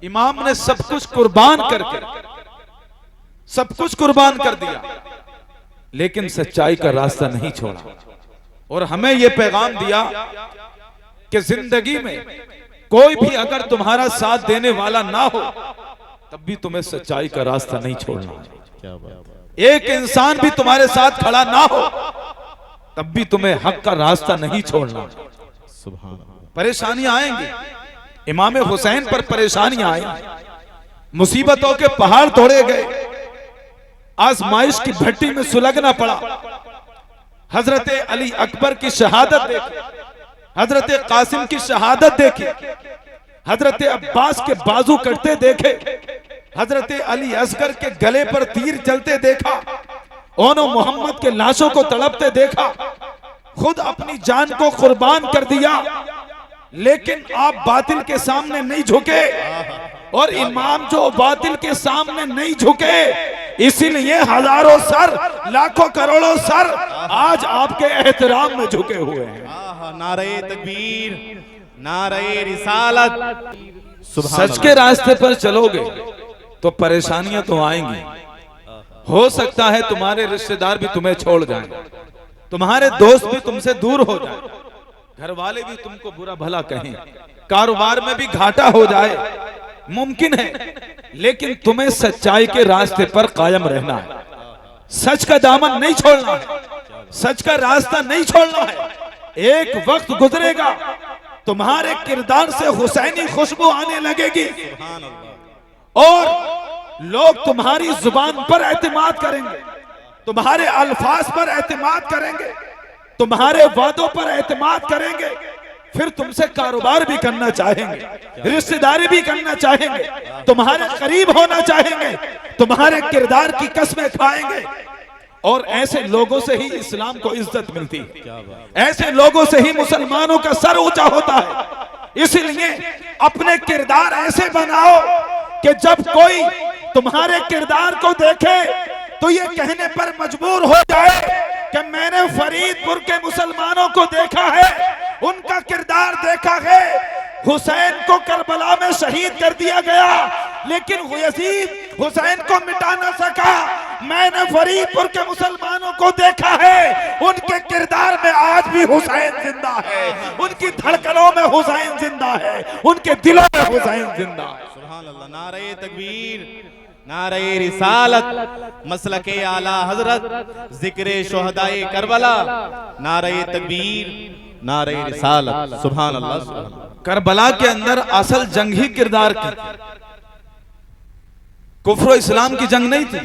इमाम ने सब कुछ कुर्बान करके सब कुछ कुर्बान कर दिया, लेकिन सच्चाई का रास्ता नहीं छोड़ा। और हमें यह पैगाम दिया कि जिंदगी में कोई भी अगर तुम्हारा साथ देने वाला ना हो तब भी तुम्हें सच्चाई का रास्ता नहीं छोड़ना। क्या बात है। एक इंसान भी तुम्हारे साथ खड़ा ना हो तब भी तुम्हें हक का रास्ता नहीं छोड़ना। सुभान अल्लाह। परेशानियां आएंगी, इमाम हुसैन पर परेशानियां आई, मुसीबतों के पहाड़ तोड़े गए, आजमाइश की भट्टी में सुलगना पड़ा। हजरत अली अकबर की शहादत देखी, हजरत कासिम की शहादत देखी, हजरत अब्बास के बाजू कटते देखे, हजरत अली असगर के गले पर तीर चलते देखा, ओनो मोहम्मद के लाशों को तड़पते देखा, खुद अपनी जान को कुर्बान कर दिया, लेकिन आप बातिल के सामने नहीं झुके। और इमाम जो बातिल के सामने नहीं झुके, इसीलिए हजारों सर, लाखों करोड़ों सर आज आपके एहतराम में झुके हुए हैं। नारे तकबीर, नारे रिसालत। सच के रास्ते पर चलोगे तो परेशानियां तो आएंगी। हो सकता है तुम्हारे रिश्तेदार भी तुम्हें छोड़ जाएं, तुम्हारे दोस्त भी तुमसे दूर हो जाएं, घर वाले भी तुमको बुरा भला कहें, कारोबार में भी घाटा हो जाए, मुमकिन है, लेकिन तुम्हें सच्चाई के रास्ते पर कायम रहना है। सच का दामन नहीं छोड़ना है, सच का रास्ता नहीं छोड़ना है। एक वक्त गुजरेगा तुम्हारे किरदार से हुसैनी खुशबू आने लगेगी और लोग तुम्हारी जुबान पर एतमाद करेंगे, तुम्हारे अल्फाज पर एतमाद करेंगे, तुम्हारे वादों पर एतमाद करेंगे, फिर तुमसे कारोबार भी करना चाहेंगे, रिश्तेदारी भी करना चाहेंगे, तुम्हारे करीब होना चाहेंगे, तुम्हारे किरदार की कसमें खाएंगे। और ऐसे लोगों से ही इस्लाम को इज्जत मिलती है, ऐसे लोगों से ही मुसलमानों का सर ऊंचा होता है। इसलिए अपने किरदार ऐसे बनाओ कि जब कोई तुम्हारे किरदार को देखे तो ये कहने पर मजबूर हो जाए कि मैंने फरीदपुर के मुसलमानों को देखा है, उनका किरदार देखा है। हुसैन को करबला में शहीद कर दिया गया, लेकिन यजीद हुसैन को मिटा न सका। मैंने फरीदपुर के मुसलमानों को देखा है, उनके किरदार में आज भी हुसैन जिंदा है, उनकी धड़कनों में हुसैन जिंदा है, उनके दिलों में हुसैन जिंदा है। सुभान अल्लाह। नारे तकबीर, नारे रिसालत, मसलके आला हजरत, जिक्रे शुहदाए करबला, नारे तकबीर, नारे रिसालत। सुभान अल्लाह, सुभान अल्लाह। करबला के अंदर असल जंग ही किरदार की, कुफ्र इस्लाम की जंग नहीं थी,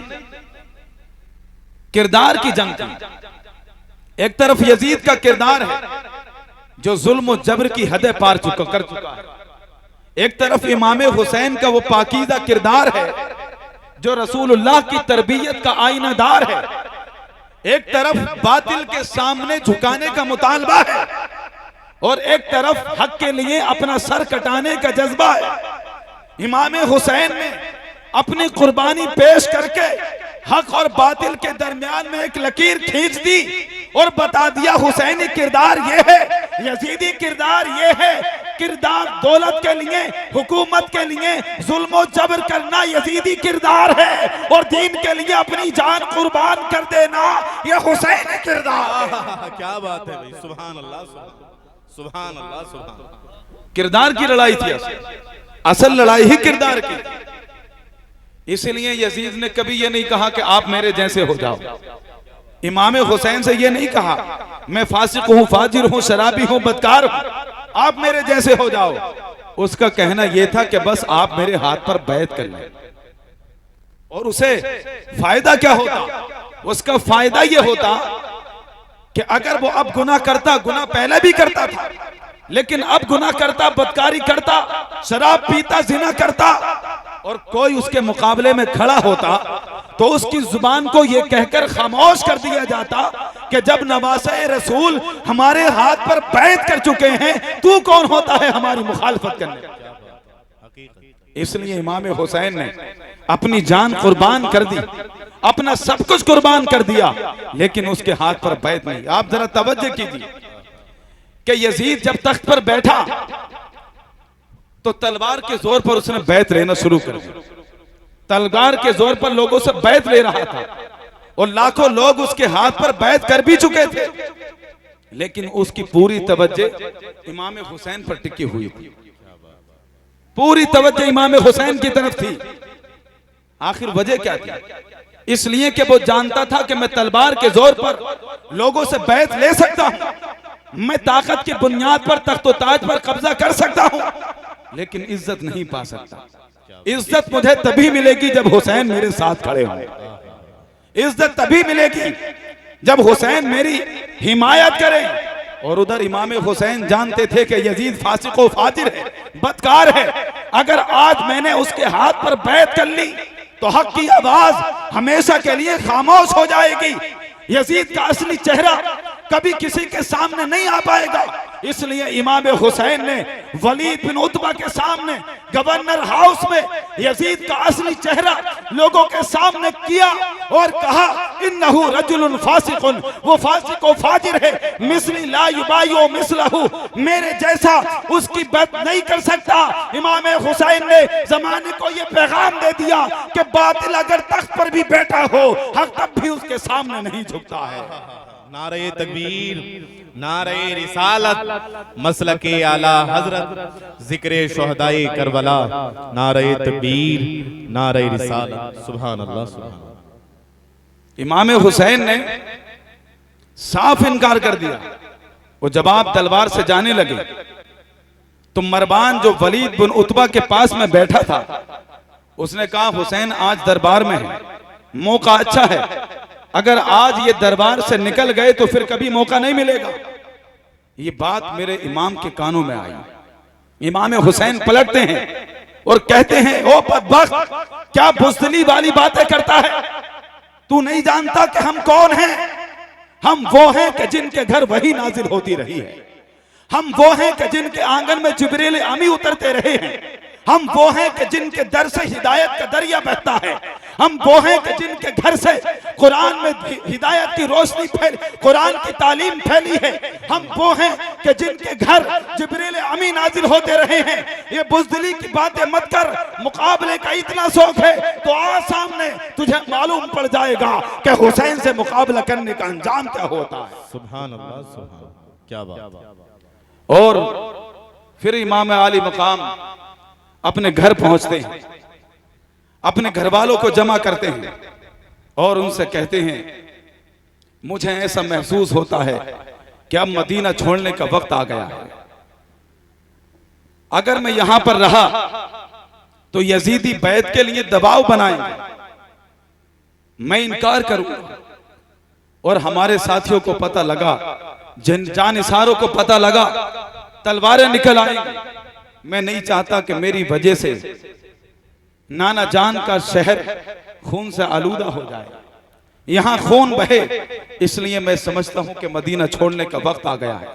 किरदार की जंग थी। एक तरफ यजीद का किरदार है जो जुल्म और जबर की हदें पार कर चुका है, एक तरफ इमाम हुसैन का वो पाकीज़ा किरदार है जो रसूलुल्लाह की तरबियत का आईनादार है, एक तरफ बातिल के सामने झुकाने का मुतालबा है और एक तरफ हक के लिए अपना सर कटाने का जज्बा है। इमाम हुसैन ने अपनी कुर्बानी पेश करके हक और बातिल के दरमियान में एक लकीर खींच दी और बता दिया हुसैनी किरदार ये है, यजीदी किरदार ये है। किरदार दौलत के लिए, हुकूमत के लिए जुल्म जबर करना यजीदी किरदार है, और दीन के लिए अपनी जान कुर्बान कर देना ये हुसैनी किरदार। क्या बात है भाई। सुभान अल्लाह, सुभान अल्लाह, सुभान। किरदार की लड़ाई थी, असल लड़ाई ही किरदार की। इसलिए यजीद ने कभी यह नहीं कहा कि आप मेरे जैसे हो जाओ। इमाम हुसैन से यह नहीं कहा मैं फासिक हूं, फाजिर हूं, शराबी हूं, बदकार हूं, आप मेरे जैसे हो जाओ। उसका कहना यह था कि बस आप मेरे हाथ पर बैत कर लें। और उसे फायदा क्या होता? उसका फायदा यह होता कि अगर वो अब गुनाह करता, गुनाह पहले भी करता था, लेकिन अब गुनाह करता, बदकारी करता, शराब पीता, जिना करता, और कोई उसके मुकाबले में खड़ा होता तो उसकी जुबान को यह कहकर खामोश कर दिया जाता कि जब नवासे रसूल हमारे हाथ पर बैत कर चुके हैं, तू कौन होता है हमारी मुखालफत करने। इसलिए इमाम हुसैन ने अपनी जान कुर्बान कर दी, अपना सब कुछ कुर्बान कर दिया, लेकिन उसके हाथ पर बैत नहीं। आप जरा तवज्जो कीजिए कि यजीद जब तख्त पर बैठा तो तलवार के जोर पर उसने बैत लेना शुरू कर दिया। तलवार के जोर पर लोगों से बैत ले रहा था और लाखों लोग उसके हाथ पर बैत कर भी चुके थे, लेकिन उसकी पूरी तवज्जो इमाम हुसैन पर टिकी हुई थी। पूरी तवज्जो इमाम हुसैन की तरफ थी। आखिर वजह क्या थी? इसलिए कि वो जानता था कि मैं तलवार के जोर पर लोगों से बैत ले सकता हूं, मैं ताकत की बुनियाद पर तख्त व ताज पर कब्जा कर सकता हूं, लेकिन इज्जत नहीं पा सकता। इज्जत मुझे तभी मिलेगी जब हुसैन मेरे साथ खड़े हों। इज्जत तभी मिलेगी जब हुसैन मेरी हिमायत करें। और उधर इमाम हुसैन जानते थे कि यजीद फासिक व फाजिर है, बदकार है। अगर आज मैंने उसके हाथ पर बैत कर ली तो हक की आवाज हमेशा के लिए खामोश हो जाएगी। यजीद का असली चेहरा कभी किसी के सामने नहीं आ पाएगा। इसलिए इमाम हुसैन ने वलीद बिन उतबा के सामने गवर्नर हाउस में यजीद का असली चेहरा लोगों के सामने किया और कहा, इन्नहु रजुलुन फासिकुन, वो फासिक व फाजिर है, मिस्ली ला युबायु मिस्लहु, मेरे जैसा उसकी बात नहीं कर सकता। इमाम हुसैन ने जमाने को ये पैगाम दे दिया कि बातिल अगर तख्त पर भी बैठा हो, हक तब भी उसके सामने नहीं झुकता है। नारे तकबीर, नारे रिसालत, मसलके आला हजरत, जिक्रे शुहदाए करबला, नारे तकबीर, नारे रिसालत, सुभान अल्लाह, सुभान अल्लाह। इमाम हुसैन ने साफ इनकार कर दिया। वो जवाब तलवार से जाने लगे तो मरवान जो वलीद बिन उतबा के पास में बैठा था, उसने कहा, हुसैन आज दरबार में है, मौका अच्छा है। अगर आज ये दरबार से निकल गए तो फिर कभी मौका नहीं मिलेगा। ये बात मेरे इमाम के कानों में आई। इमाम हुसैन पलटते हैं और कहते हैं, ओ बदबख्त, क्या बुज़दिली वाली बातें करता है? तू नहीं जानता कि हम कौन हैं? हम वो हैं कि जिनके घर वही नाजिल होती रही है। हम वो हैं कि जिनके आंगन में जिब्रील अमी उतरते रहे हैं। हम वो हैं कि जिनके दर से हिदायत का दरिया बहता है। हम वो हैं कि जिनके घर से कुरान में हिदायत की रोशनी फैल, कुरान की तालीम फैली है। हम वो हैं कि जिनके घर जिब्रील अमी नाजिल होते रहे हैं। ये बुज़दिली की बातें मत कर, मुकाबले का इतना शौक है तो आ सामने, तुझे मालूम पड़ जाएगा कि हुसैन से मुकाबला करने का अंजाम क्या होता है। सुभान अल्लाह, सुभान, क्या बात। और फिर इमाम आली मकाम अपने घर पहुंचते हैं, अपने घर वालों को जमा करते हैं और उनसे कहते हैं, मुझे ऐसा महसूस होता है कि अब मदीना छोड़ने का वक्त आ गया है। अगर मैं यहां पर रहा तो यजीदी बैत के लिए दबाव बनाएंगे, मैं इनकार करूंगा। और हमारे साथियों को पता लगा, जानिसारों को पता लगा, तलवारें निकल आएंगी। मैं नहीं चाहता कि मेरी वजह से नाना जान का शहर खून से आलूदा हो जाए, यहां खून बहे। इसलिए मैं समझता हूं कि मदीना छोड़ने का वक्त आ गया है।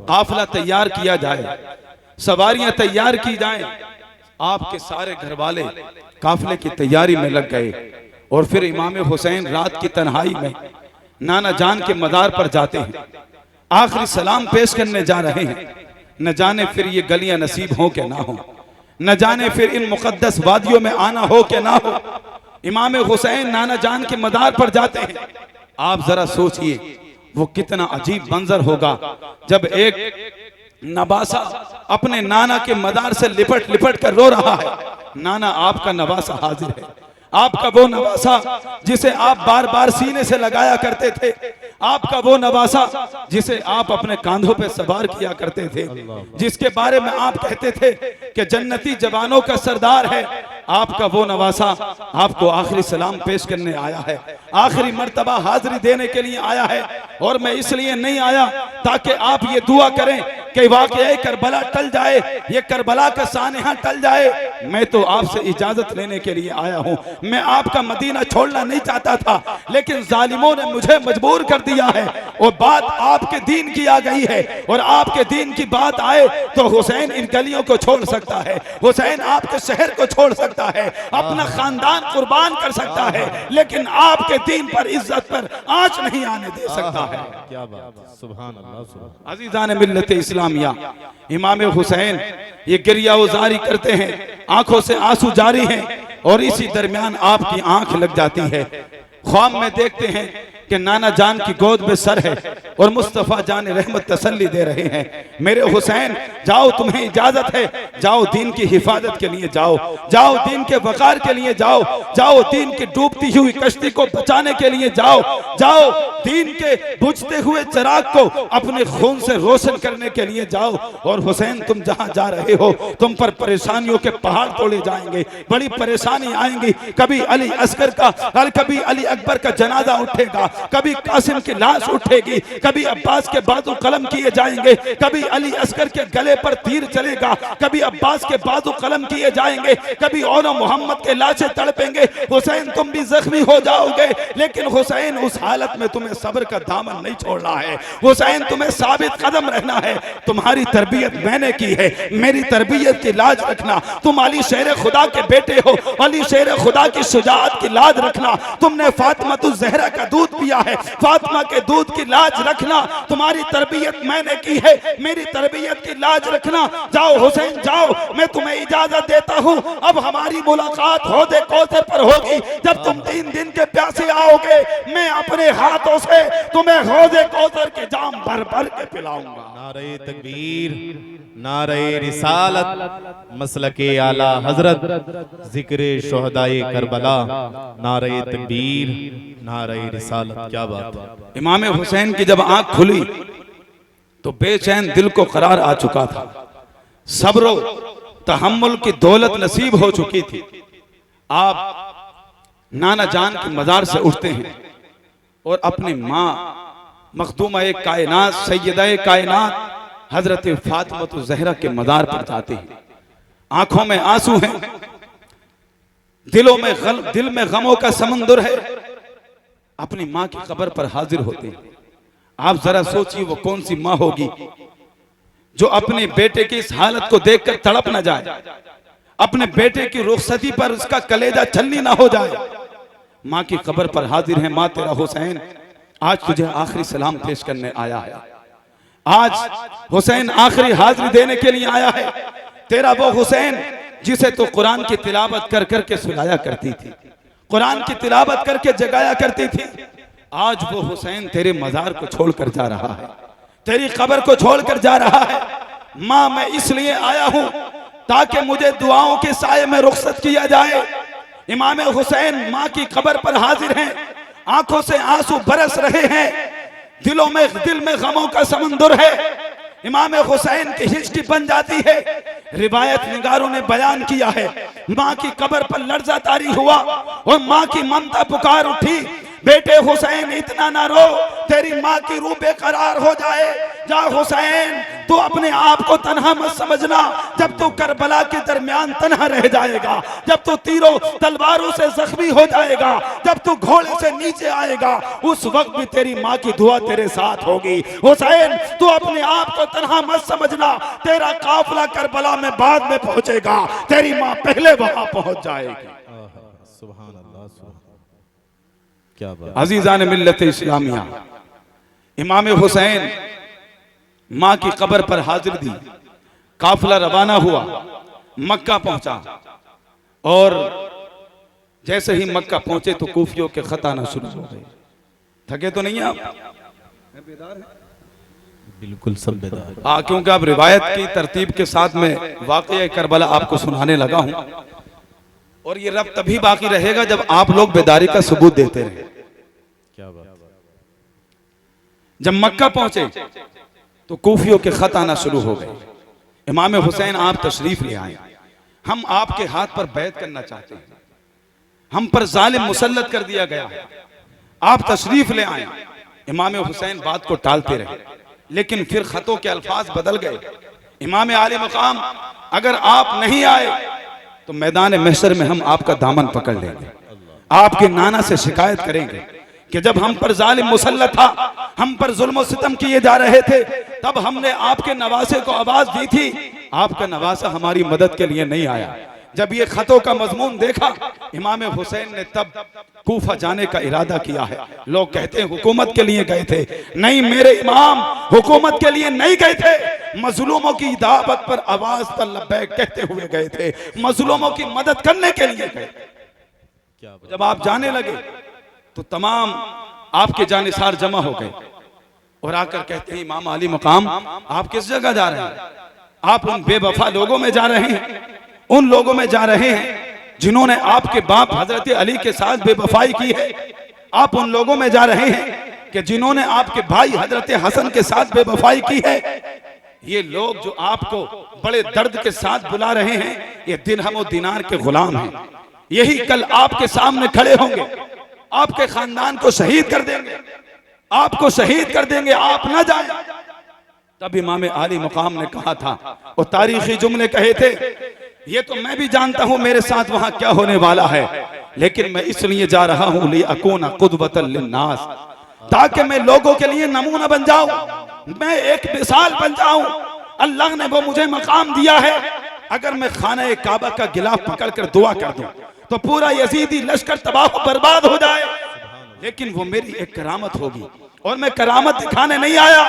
काफिला तैयार किया जाए, सवारियां तैयार की जाएं। आपके सारे घर वाले काफिले की तैयारी में लग गए और फिर इमाम हुसैन रात की तन्हाई में नाना जान के मज़ार पर जाते हैं, आखिरी सलाम पेश करने जा रहे हैं। न जाने फिर ये गलियां नसीब हो के ना हो, न जाने फिर इन मुकद्दस वादियों में आना हो के ना हो। इमाम हुसैन नाना जान के मज़ार पर जाते हैं। आप जरा सोचिए वो कितना अजीब मंजर होगा जब एक नवासा अपने नाना के मज़ार से लिपट लिपट कर रो रहा है। नाना आपका नवासा हाजिर है, आपका वो नवासा जिसे आप बार बार सीने से लगाया करते थे, आपका वो नवासा जिसे आप अपने कांधों पे सवार किया करते थे, जिसके बारे में आप कहते थे कि जन्नती जवानों का सरदार है। आपका वो नवासा आपको आखिरी सलाम पेश करने आया है, आखिरी मर्तबा हाजिरी देने के लिए आया है। और मैं इसलिए नहीं आया ताकि आप ये दुआ करें कि वाक़या करबला टल जाए, ये करबला का सानहा टल जाए, मैं तो आपसे इजाजत लेने के लिए आया हूँ। मैं आपका मदीना छोड़ना नहीं चाहता था, लेकिन जालिमों ने मुझे मजबूर कर दिया है। और बात आपके दीन की आ गई है, और आपके दीन की बात आए तो हुसैन इन गलियों को छोड़ सकता है, हुसैन आपके शहर को छोड़ सकता है, अपना खानदान कुर्बान कर सकता है, लेकिन आपके दीन पर, इज्जत पर आंच नहीं आने दे सकता है। क्या बात है, सुभान अल्लाह, सुभान। अजीजान मिल्लत इस्लामिया, इमाम हुसैन ये गिरिया उजारी करते हैं, आंखों से आंसू जारी हैं, और इसी दरमियान आपकी आंख लग जाती है। ख्वाब में देखते हैं कि नाना जान की गोद में सर है और मुस्तफ़ा जान रहमत तसल्ली दे रहे हैं, मेरे हुसैन जाओ, तुम्हें इजाजत है, जाओ दीन की हिफाजत के लिए जाओ, जाओ दीन के वकार के लिए जाओ, जाओ दीन की डूबती हुई कश्ती को बचाने के लिए जाओ, जाओ दीन के बुझते हुए चिराग को अपने खून से रोशन करने के लिए जाओ। और हुसैन तुम जहां जा रहे हो, तुम पर परेशानियों के पहाड़ तोड़े जाएंगे, बड़ी परेशानी आएंगी। कभी अली असगर का और कभी अली अकबर का जनाजा उठेगा, कभी कासिम की लाश उठेगी, कभी अब्बास के बाजू कलम किए जाएंगे, कभी अली असगर के गले पर तीर चलेगा, कभी अब्बास के बाजू कलम किए जाएंगे, कभी और मोहम्मद के लाशें तड़पेंगे। हुसैन तुम भी जख्मी हो जाओगे, लेकिन हुसैन उस हालत में तुम्हें सब्र का दामन नहीं छोड़ना है। हुसैन तुम्हें साबित कदम रहना है। तुम्हारी तरबियत मैंने की है, मेरी तरबियत की लाज रखना। तुम अली शेर खुदा के बेटे हो, अली शेर खुदा की शुजाअत की लाज रखना। तुमने फातिमा ज़हरा का दूध पिया है, फातिमा के दूध की लाज रखना। तुम्हारी तरबियत मैंने की है, मेरी तरबियत की लाज रखना। जाओ हुसैन जाओ, मैं तुम्हें इजाजत देता हूँ। अब हमारी मुलाकात हौदे कौसर पर होगी, जब तुम 3 दिन के प्यासे आओगे, मैं अपने हाथों से तुम्हें हौदे कौसर के जाम भर भर के पिलाऊंगा। नारे तकबीर, नारे रिसालत, मसलके आला हजरत, जिक्रे शुहदाए करबला, नारे तकबीर, नारे रिसालत। क्या बात है। इमाम हुसैन की जब आंख खुली तो बेचैन दिल को करार आ चुका था, सब्र तहम्मुल की दौलत नसीब हो चुकी थी। आप नाना जान के मजार से उठते हैं और अपनी माँ मखदूमा कायनात सैयदा कायनात हजरत फातिमा ज़हरा के मजार पर जाते हैं। आंखों में आंसू हैं, दिल में गमों का समंदर है। अपनी माँ की कब्र पर हाजिर होते हैं। आप जरा सोचिए वो कौन सी माँ होगी जो अपने बेटे की इस हालत को देखकर तड़प न जाए, अपने बेटे की रुखसती पर उसका कलेजा छलनी ना हो जाए। माँ की कब्र पर हाजिर है। माँ तेरा हुसैन आज तुझे आखिरी सलाम पेश करने आया है। आज हुसैन आखिरी हाजिरी देने के लिए आया है। तेरा वो हुसैन जिसे तो कुरान की तिलावत कर करके सुलाया करती थी, कुरान की तिलावत करके जगाया करती थी, आज वो हुसैन तेरे मजार को छोड़कर जा रहा है, तेरी कब्र को छोड़कर जा रहा है। माँ मैं इसलिए आया हूं ताकि मुझे दुआओं के साये में रुखसत किया जाए। इमाम हुसैन माँ की कब्र पर हाजिर हैं, आंखों से आंसू बरस रहे हैं, दिल में गमों का समंदर है। इमाम हुसैन की हिचकी बन जाती है। रिवायत निगारों ने बयान किया है, माँ की कब्र पर लर्जा तारी हुआ और माँ की ममता पुकार उठी, बेटे हुसैन इतना ना रो, तेरी माँ की रूह बेकरार हो जाए। जा हुसैन, तू अपने आप को तन्हा मत समझना। जब तू करबला के दरमियान तन्हा रह जाएगा, जब तू तीरों तलवारों से जख्मी हो जाएगा, जब तू घोड़े से नीचे आएगा, उस वक्त भी तेरी माँ की दुआ तेरे साथ होगी। हुसैन, तू अपने आप को तन्हा मत समझना। तेरा काफिला करबला में बाद में पहुंचेगा, तेरी माँ पहले वहां पहुंच जाएगी। सुभान अल्लाह, क्या बात। अजीजान मिल्लत इस्लामिया, इमाम हुसैन माँ की कब्र पर हाजिर दी। काफिला रवाना हुआ, मक्का पहुंचा, और जैसे ही मक्का पहुंचे तो कूफियों के खत आना शुरू हो गए। थके तो नहीं है आप? बिल्कुल सब बेदार। क्योंकि आप रिवायत की तरतीब के साथ में वाक़या करबला आपको सुनाने लगा हूं, और ये रब तभी बाकी रहेगा जब आप लोग बेदारी का सबूत देते रहे। क्या बात। जब मक्का पहुंचे तो कूफियों के खत आना शुरू हो गए। इमाम हुसैन आप तशरीफ ले आए, हम आपके हाथ पर बैत करना चाहते हैं, हम पर जालिम मुसल्लत कर दिया गया, आप तशरीफ ले आए। इमाम हुसैन बात को टालते रहे, लेकिन फिर खतों के अल्फाज बदल गए। इमाम आले मकाम, अगर आप नहीं आए तो मैदान महशर में हम आपका दामन पकड़ लेंगे, आपके नाना से शिकायत करेंगे कि जब हम पर जालिम मुसल्लत था, हम पर जुल्म सितम किए जा रहे थे, तब हमने आपके नवासे को आवाज दी थी, आपका नवासा हमारी मदद के लिए नहीं आया। जब ये खतों का मजमून देखा, इमाम हुसैन ने तब कूफा जाने का इरादा किया है। लोग कहते हैं हुकूमत के लिए गए थे, नहीं मेरे इमाम हुकूमत के लिए नहीं गए थे, मजलूमों की दावत पर आवाज पर लब्बैक कहते हुए गए थे, मजलूमों की मदद करने के लिए गए। जब आप जाने लगे तो तमाम आपके जानिसार जमा हो गए और आकर कहते हैं इमाम अली मकाम आप किस जगह जा रहे हैं? आप उन बेवफा लोगों में जा रहे हैं, उन लोगों में जा रहे हैं जिन्होंने आपके बाप हजरत अली के साथ बेवफाई की है। आप उन लोगों में जा रहे हैं कि जिन्होंने आपके भाई हजरत हसन के साथ बेवफाई की है। ये लोग जो आपको बड़े दर्द के साथ बुला रहे हैं, ये दिरहम और दिनार के गुलाम हैं। यही कल आपके सामने खड़े होंगे, आपके खानदान को शहीद कर देंगे, आपको शहीद कर देंगे, आप ना जाएं। तब इमाम आली मकाम ने कहा था, वो तारीखी जुमले कहे थे, ये तो मैं भी जानता हूं मेरे साथ वहां क्या होने वाला है, लेकिन मैं इसलिए जा रहा हूं लिअकूना कुदवतन लिन्नास, ताकि मैं लोगों के लिए नमूना बन जाऊं, मैं एक मिसाल बन जाऊं। अल्लाह ने वो मुझे मकाम दिया है, अगर मैं खाना काबा का गिलाफ पकड़कर दुआ कर दूं तो पूरा यजीदी लश्कर तबाह बर्बाद हो जाए, लेकिन वो मेरी एक करामत होगी। और मैं करामत दिखाने नहीं आया,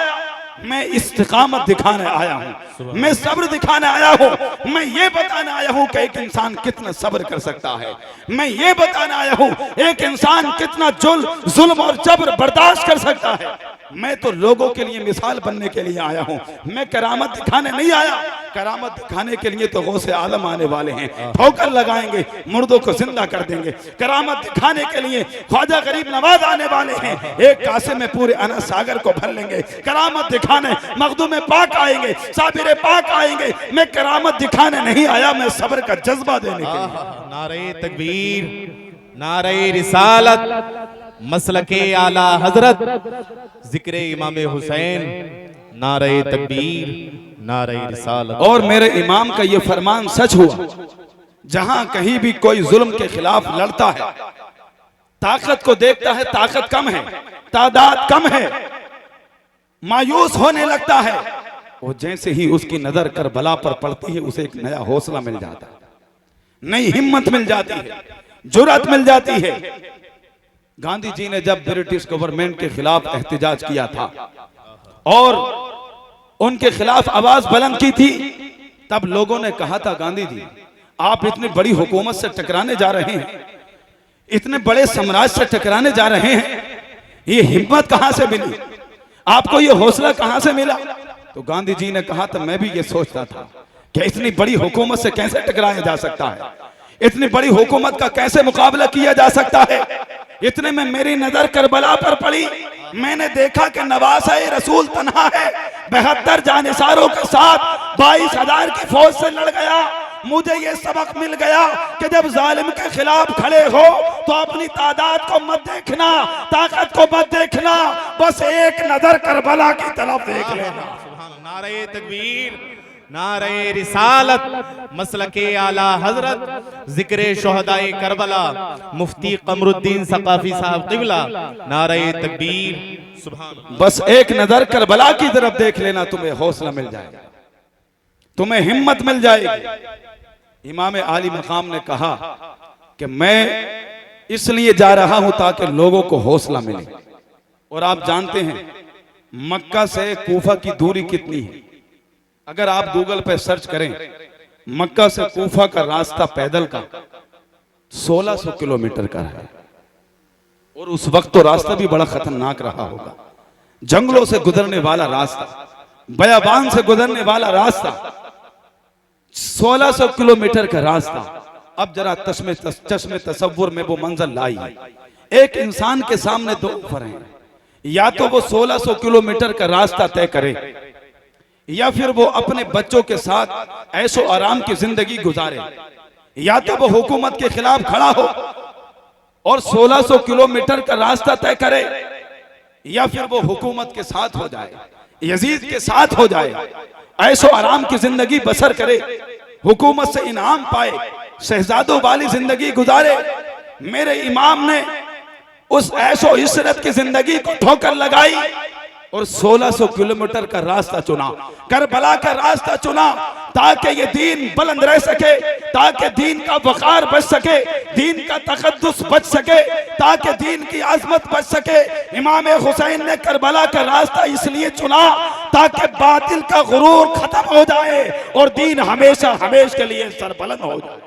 मैं इस्तिकामत दिखाने आया हूँ, मैं सब्र दिखाने आया हूँ, मैं ये बताने आया हूँ कि एक इंसान कितना सब्र कर सकता है, मैं ये बताने आया हूँ एक इंसान कितना जुल्म और जबर बर्दाश्त कर सकता है। मैं तो लोगों के लिए मिसाल बनने के लिए आया हूँ, मैं करामत दिखाने नहीं आया। करामत दिखाने के लिए तो गौसे आलम आने वाले हैं, ठोकर लगाएंगे, मुर्दों को जिंदा कर देंगे। करामत दिखाने के लिए ख्वाजा गरीब नवाज आने वाले हैं, एक कासे में पूरे अनस सागर को भर लेंगे। करामत दिखाने मखदूम पाक आएंगे, साबिर पाक आएंगे। मैं करामत दिखाने नहीं आया, मैं सब्र का जज्बा देने के लिए। नारे तकबीर, नारे रिसालत, मसलके आला हजरत, जिक्र इमाम हुसैन, नारे तकबीर, नारे रिसालत। और मेरे इमाम का ये फरमान सच हुआ, जहां कहीं भी कोई जुल्म के खिलाफ लड़ता है, ताकत को देखता है, ताकत कम है, तादाद कम है, मायूस होने लगता है, वो जैसे ही उसकी नजर करबला पर पड़ती है, उसे एक नया हौसला मिल जाता है, नई हिम्मत मिल जाती है, जुर्रत मिल जाती है। गांधी जी ने जब ब्रिटिश गवर्नमेंट के खिलाफ एहतजाज किया था और उनके खिलाफ आवाज बुलंद की थी, तब लोगों ने कहा था, गांधी जी आप इतनी बड़ी हुकूमत से टकराने जा रहे हैं, इतने बड़े साम्राज्य से टकराने जा रहे हैं, ये हिम्मत कहां से मिली, आपको ये हौसला कहां से मिला? तो गांधी जी ने कहा था, मैं भी ये सोचता था कि इतनी बड़ी हुकूमत से कैसे टकराया जा सकता है, इतनी बड़ी हुकूमत का कैसे मुकाबला किया जा सकता है। इतने में मेरी नजर करबला पर पड़ी, मैंने देखा कि नवासा रसूल तन्हा है, 72 जानिसारों के साथ 22,000 की फौज से लड़ गया। मुझे ये सबक मिल गया कि जब जालिम के खिलाफ खड़े हो तो अपनी तादाद को मत देखना, ताकत को मत देखना, बस एक नजर करबला की तरफ देख लेना। नारे तकबीर, नारे रिसालत, मसलके आला हजरत, जिक्र शोहदाए करबला, मुफ्ती कमरुद्दीन सकाफी साहब क़िबला, नारे तकबीर, सुभान। बस एक नजर करबला की तरफ देख लेना, तुम्हें हौसला मिल जाएगा, तुम्हें हिम्मत मिल जाएगी। इमाम आली मकाम ने कहा कि मैं इसलिए जा रहा हूं ताकि लोगों को हौसला मिले। और आप जानते हैं मक्का से कूफा की दूरी कितनी है? अगर आप गूगल पे सर्च करें, मक्का से कूफा का रास्ता पैदल का 1600 किलोमीटर का है। और उस वक्त तो रास्ता भी बड़ा खतरनाक रहा होगा, जंगलों से गुजरने वाला रास्ता, बयाबान से गुजरने वाला रास्ता, 1600 किलोमीटर का रास्ता। अब जरा चश्मे तसव्वुर में वो मंजर लाई, एक इंसान के सामने दो ऑफर हैं, या तो वो 1600 किलोमीटर का रास्ता तय करे, या फिर वो अपने बच्चों के साथ ऐशो आराम की जिंदगी गुजारे, या तो वो हुकूमत के खिलाफ खड़ा हो और 1600 किलोमीटर का रास्ता तय करे, या फिर वो हुकूमत के साथ हो जाए, यजीद के साथ हो जाए, ऐशो आराम की जिंदगी बसर करे, हुकूमत से इनाम पाए, शहजादों वाली जिंदगी गुजारे। मेरे इमाम ने उस ऐशो इशरत की जिंदगी को ठोकर लगाई और 1600 किलोमीटर का रास्ता चुना, करबला का रास्ता चुना, ताकि ये दीन बुलंद रह सके, ताकि दीन का वकार बच सके, दीन का तकद्दुस बच सके, ताकि दीन की आजमत बच सके। इमाम हुसैन ने करबला का रास्ता इसलिए चुना ताकि बातिल का गुरूर खत्म हो जाए और दीन हमेशा हमेशा के लिए सरबुलंद हो जाए।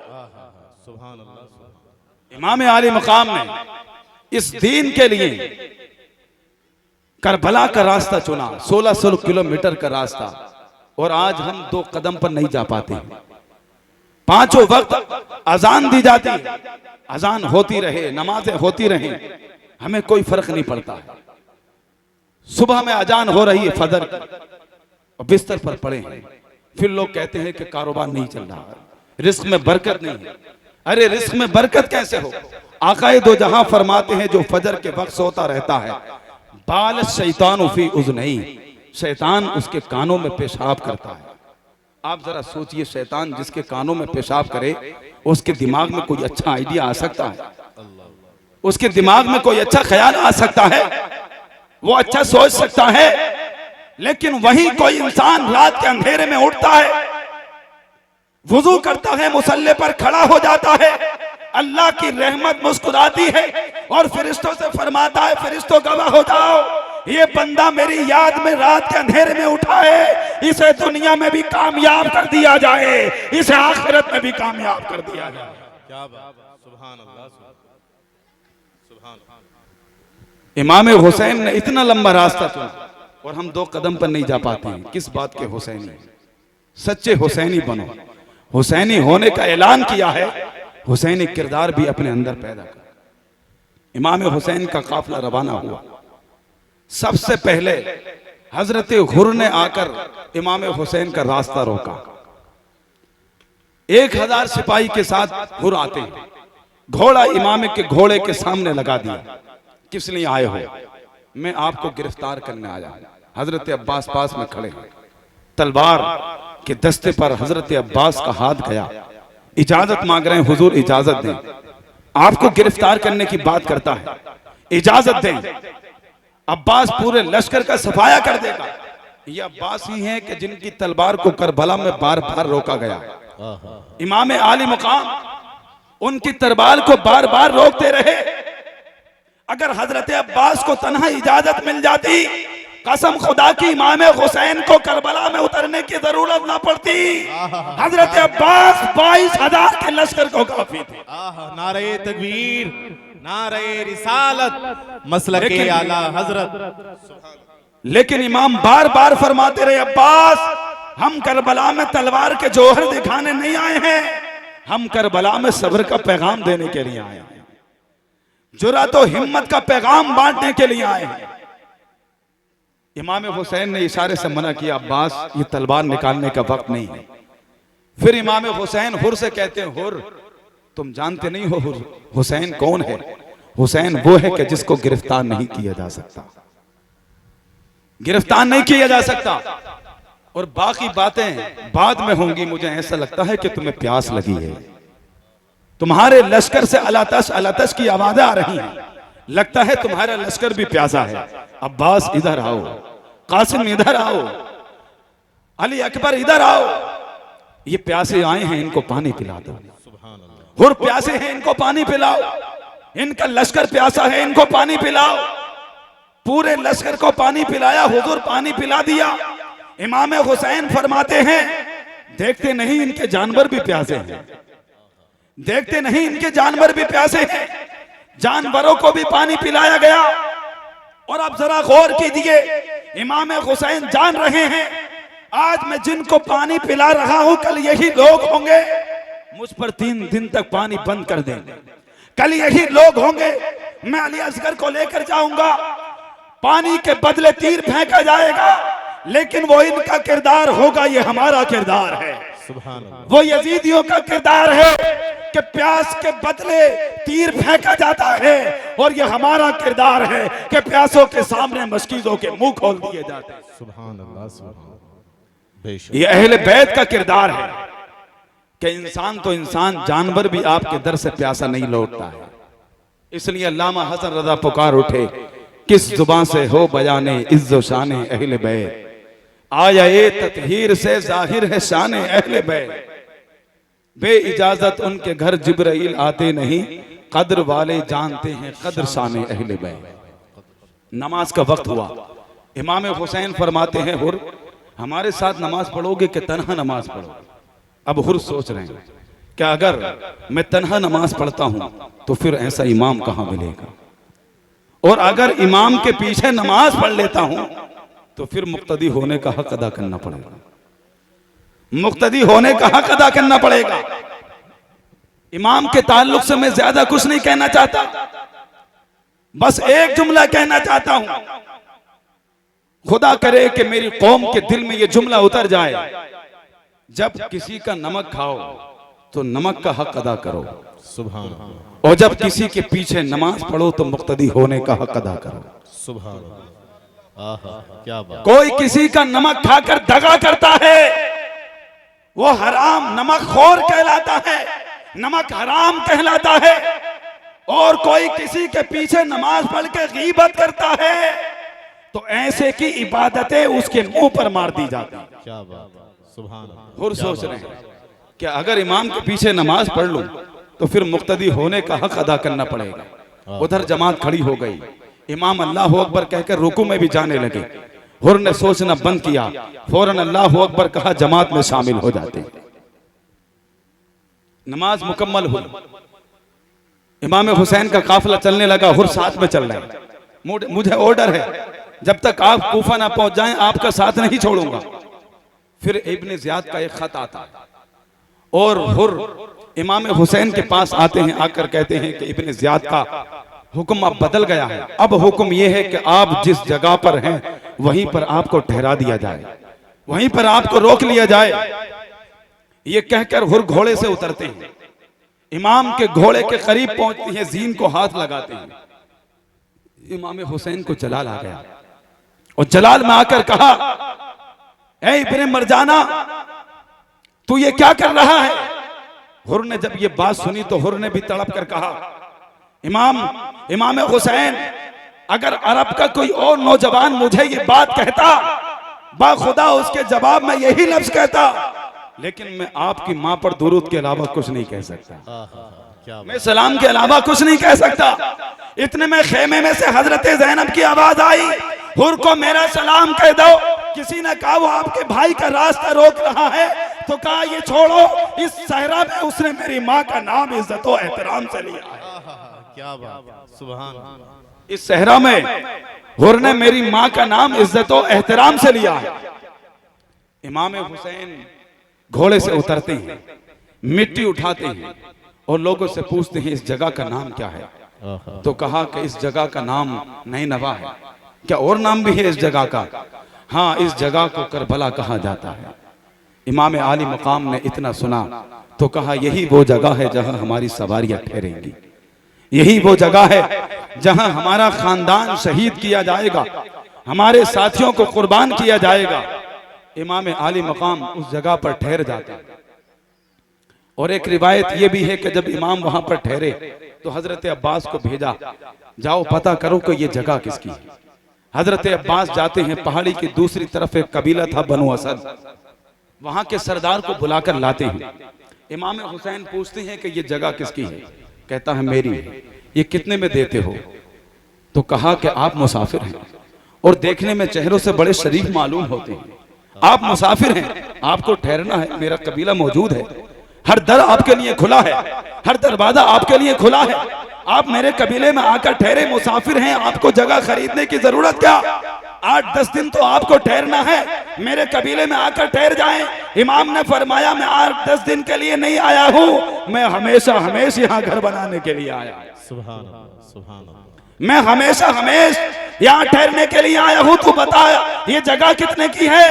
सुभान अल्लाह। इमाम आली मकाम ने इस दीन के लिए करबला का रास्ता चुना, 1600 किलोमीटर का रास्ता, और आज हम 2 कदम पर नहीं जा पाते। 5 वक्त अजान दी जाती, अजान होती रहे, नमाजें होती रहे, हमें कोई फर्क नहीं पड़ता। सुबह में अजान हो रही है फजर की और बिस्तर पर पड़े हैं, फिर लोग कहते हैं कि कारोबार नहीं चल रहा, रिस्क में बरकत नहीं है। अरे रिस्क में बरकत कैसे हो? आकाए दो जहां फरमाते हैं जो फजर के वक्त सोता रहता है, बाल शैतान फी उज़नई, शैतान उसके कानों में पेशाब करता है। आप जरा सोचिए, शैतान जिसके कानों में पेशाब करे उसके दिमाग में कोई अच्छा आइडिया आ सकता है? उसके दिमाग में कोई अच्छा ख्याल आ सकता है? वो अच्छा सोच सकता है? लेकिन वही कोई इंसान रात के अंधेरे में उठता है, वुजू करता है, मुसल्ले पर खड़ा हो जाता है, अल्लाह की रहमत मुस्कुराती है और फरिश्तों से फरमाता है, फरिश्तों गवाह हो जाओ, ये बंदा मेरी याद में रात के अंधेरे में उठा है, इसे दुनिया में भी कामयाब कर दिया जाए, इसे आखिरत में भी कामयाब कर दिया जाए। क्या बात, सुभान अल्लाह, सुभान अल्लाह। इमाम हुसैन ने इतना लंबा रास्ता चुना और हम 2 कदम पर नहीं जा पाते हैं। किस बात के हुसैनी? सच्चे हुसैनी बनो, हुसैनी होने का ऐलान किया है, हुसैनी किरदार भी अपने अंदर पैदा कर। इमाम हुसैन का काफिला रवाना हुआ। सबसे पहले हजरत हुर ने आकर इमाम हुसैन का रास्ता रोका। 1000 सिपाही के साथ हुर आते हैं, घोड़ा इमाम के घोड़े के सामने लगा दिया। किस लिए आए हो? मैं आपको गिरफ्तार करने आया। हजरत अब्बास पास में खड़े, तलवार के दस्ते पर हजरत अब्बास का हाथ गया, इजाजत मांग रहे हैं, हुजूर इजाजत दें, आपको गिरफ्तार करने की बात करता है, इजाजत दें। अब्बास पूरे लश्कर का सफाया कर देगा। ये अब्बास ही हैं कि जिनकी तलवार को करबला में बार बार रोका गया। इमाम आली मुकाम उनकी तलवार को बार बार रोकते रहे। अगर हजरत अब्बास को तन्हा इजाजत मिल जाती, कसम खुदा की इमाम हुसैन को करबला में उतरने की जरूरत ना पड़ती। हजरत अब्बास 22,000 के लश्कर को काफी थे। नारे तकबीर, नारे रिसालत, मसलके आला हजरत। लेकिन इमाम बार बार फरमाते रहे, अब्बास हम करबला में तलवार के जौहर दिखाने नहीं आए हैं, हम करबला में सब्र का पैगाम देने के लिए आए हैं, जुर्रत और हिम्मत का पैगाम बांटने के लिए आए हैं। इमाम हुसैन ने इशारे से मना किया, अब्बास ये तलवार निकालने का वक्त नहीं है। फिर इमाम हुसैन हुर से कहते हैं, हुर तुम जानते नहीं हो हुसैन कौन है? हुसैन वो है कि जिसको गिरफ्तार नहीं किया जा सकता, गिरफ्तार नहीं किया जा सकता। और बाकी बातें बाद में होंगी। मुझे ऐसा लगता है कि तुम्हें प्यास लगी है, तुम्हारे लश्कर से अलातश की आवाजें आ रही हैं, लगता है तुम्हारा लश्कर भी प्यासा है। अब्बास इधर आओ, कासिम इधर आओ, अली अकबर इधर आओ, ये प्यासे आए हैं, इनको पानी पिला दो। हुर प्यासे हैं, इनको पानी पिलाओ, इनका लश्कर प्यासा है, इनको पानी पिलाओ। पूरे लश्कर को पानी पिलाया, हुजूर पानी पिला दिया। इमाम हुसैन फरमाते हैं, देखते नहीं इनके जानवर भी प्यासे हैं, देखते नहीं इनके जानवर भी प्यासे हैं। जानवरों को भी पानी पिलाया गया। और अब जरा गौर कीजिए, इमाम हुसैन जान रहे हैं आज मैं जिनको पानी पिला रहा हूं कल यही लोग होंगे मुझ पर 3 दिन तक पानी बंद कर देंगे, कल यही लोग होंगे मैं अली असगर को लेकर जाऊंगा, पानी के बदले तीर फेंका जाएगा, लेकिन वो इनका किरदार होगा, ये हमारा किरदार है। वो यजीदियों का किरदार है कि प्यास के बदले तीर फेंका जाता है, और ये हमारा किरदार है कि प्यासों के सामने मस्कीजों के मुंह खोल दिए जाते हैं। सुभान अल्लाह, सुभान। ये अहले बैत का किरदार है कि इंसान तो इंसान, जानवर भी आपके दर से प्यासा नहीं लौटता है। इसलिए अल्लामा हसन रजा पुकार उठे, किस जुबान से हो बयाने इज्जो शाने अहले बैत, आया ये ततहीर से जाहिर है शाने अहले बैत, बे इजाजत उनके घर जिब्राइल आते नहीं, कद्र वाले जानते हैं कद्र शाने अहले बैत। नमाज का वक्त हुआ, इमाम हुसैन फरमाते हैं, हुर हमारे साथ नमाज पढ़ोगे कि तन्हा नमाज पढ़ोगे? अब हुर सोच रहे हैं कि अगर मैं तन्हा नमाज पढ़ता हूं तो फिर ऐसा इमाम कहां मिलेगा, और अगर इमाम के पीछे नमाज पढ़ लेता हूं तो फिर मुक्तदी होने का हक अदा करना पड़ेगा, मुक्तदी होने का हक अदा करना पड़ेगा। इमाम के ताल्लुक से मैं ज्यादा कुछ नहीं कहना चाहता, बस एक जुमला कहना चाहता हूं, खुदा करे कि मेरी कौम के दिल में यह जुमला उतर जाए, जब किसी का नमक खाओ तो नमक का हक अदा करो, सुभान, और जब किसी के पीछे नमाज पढ़ो तो मुक्तदी होने का हक अदा करो, सुभान। आहा, क्या बात। कोई किसी का नमक खाकर दगा करता है, वो हराम नमक खोर कहलाता है, नमक हराम कहलाता है, और कोई किसी के पीछे नमाज पढ़ के गीबत करता है तो ऐसे की इबादतें उसके मुंह पर मार दी जाती हैं। क्या बात, सुभान। और सोच रहे हैं कि अगर इमाम के पीछे नमाज पढ़ लूं तो फिर मुक्तदी होने का हक अदा करना पड़ेगा। उधर जमात खड़ी हो गई, इमाम अल्लाह अकबर कहकर रुकू में भी जाने लगे। हुर ने सोचना बंद किया, फौरन अल्लाह अकबर कहा, जमात में शामिल हो जाते हैं। नमाज मुकम्मल हुई, इमाम हुसैन का काफिला चलने लगा, हुर साथ में चल रहे हैं। मुझे ऑर्डर है, जब तक आप कूफा ना पहुंच जाएं आपका साथ नहीं छोड़ूंगा। फिर इब्ने ज़ियाद का एक खत आता है और हुर इमाम हुसैन के पास आते हैं, आकर कहते हैं कि इब्ने ज़ियाद का हुक्म अब बदल गया है, अब हुक्म यह है कि आप जिस जगह पर हैं वहीं पर आपको ठहरा दिया जाए, वहीं पर आपको रोक लिया जाए। ये कहकर हुर घोड़े से उतरते हैं, इमाम के घोड़े के करीब पहुंचती है, जीन को हाथ लगाते हैं। इमाम हुसैन को जलाल आ गया और जलाल में आकर कहा, ऐ इब्ने मरजाना तू ये क्या कर रहा है? हुर ने जब ये बात सुनी तो हुर ने भी तड़प कर कहा, इमाम हुसैन, अगर अरब का कोई और नौजवान मुझे ये बात कहता, बाखुदा उसके जवाब में यही लफ्ज कहता, लेकिन मैं आपकी मां पर दुरूद के अलावा कुछ नहीं कह सकता, मैं सलाम के अलावा कुछ नहीं कह सकता। इतने में खेमे में से हजरत ज़ैनब की आवाज आई, हुर को मेरा सलाम कह दो। किसी ने कहा वो आपके भाई का रास्ता रोक रहा है, तो कहा ये छोड़ो, इस सहरा में उसने मेरी माँ का नाम इज्जत और एहतराम से लिया है। क्या बात, सुभान। इस सहरा में हुर ने मेरी माँ का नाम इज्जत और एहतराम से लिया है। इमाम हुसैन घोड़े से उतरते हैं, मिट्टी उठाते हैं और लोगों से पूछते हैं इस जगह का नाम क्या है? तो कहा कि इस जगह का नाम नैनवा है। क्या और नाम भी है इस जगह का? हाँ, इस जगह को करबला कहा जाता है। इमाम आली मकाम ने इतना सुना तो कहा यही वो जगह है जहां हमारी सवारियां ठहरेंगी, यही वो जगह है जहां हमारा खानदान शहीद किया जाएगा, हमारे साथियों को कुर्बान किया जाएगा। इमाम आली मकाम उस जगह पर ठहर जाते हैं। और एक रिवायत यह भी है कि जब इमाम वहां पर ठहरे तो हजरत अब्बास को भेजा, जाओ पता करो कि यह जगह किसकी है। हजरत अब्बास जाते हैं, पहाड़ी की दूसरी तरफ एक कबीला था बनु असद, वहां के सरदार को बुलाकर लाते हैं। इमाम हुसैन पूछते हैं कि यह जगह किसकी है? कहता है मेरी है। ये कितने में देते हो? तो कहा कि आप मुसाफिर हैं और देखने में चेहरों से बड़े शरीफ मालूम होते हैं, आप मुसाफिर हैं, आपको ठहरना है, मेरा कबीला मौजूद है, हर दर आपके लिए खुला है, हर दरवाजा आपके लिए खुला है, आप मेरे कबीले में आकर ठहरे, मुसाफिर हैं, आपको जगह खरीदने की जरूरत क्या? 8-10 दिन तो आपको ठहरना है, मेरे कबीले में आकर ठहर जाएं। इमाम ने फरमाया मैं 8-10 दिन के लिए नहीं आया हूं, मैं हमेशा यहाँ घर बनाने के लिए आया। सुभान अल्लाह, सुभान अल्लाह। मैं हमेशा यहाँ ठहरने के लिए आया हूं, तू बता ये जगह कितने की है?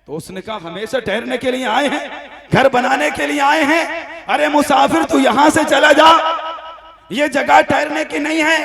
तो उसने कहा हमेशा ठहरने के लिए आए हैं, घर बनाने के लिए आए हैं। अरे मुसाफिर तू यहां से चला जा, ये जगह ठहरने की नहीं है,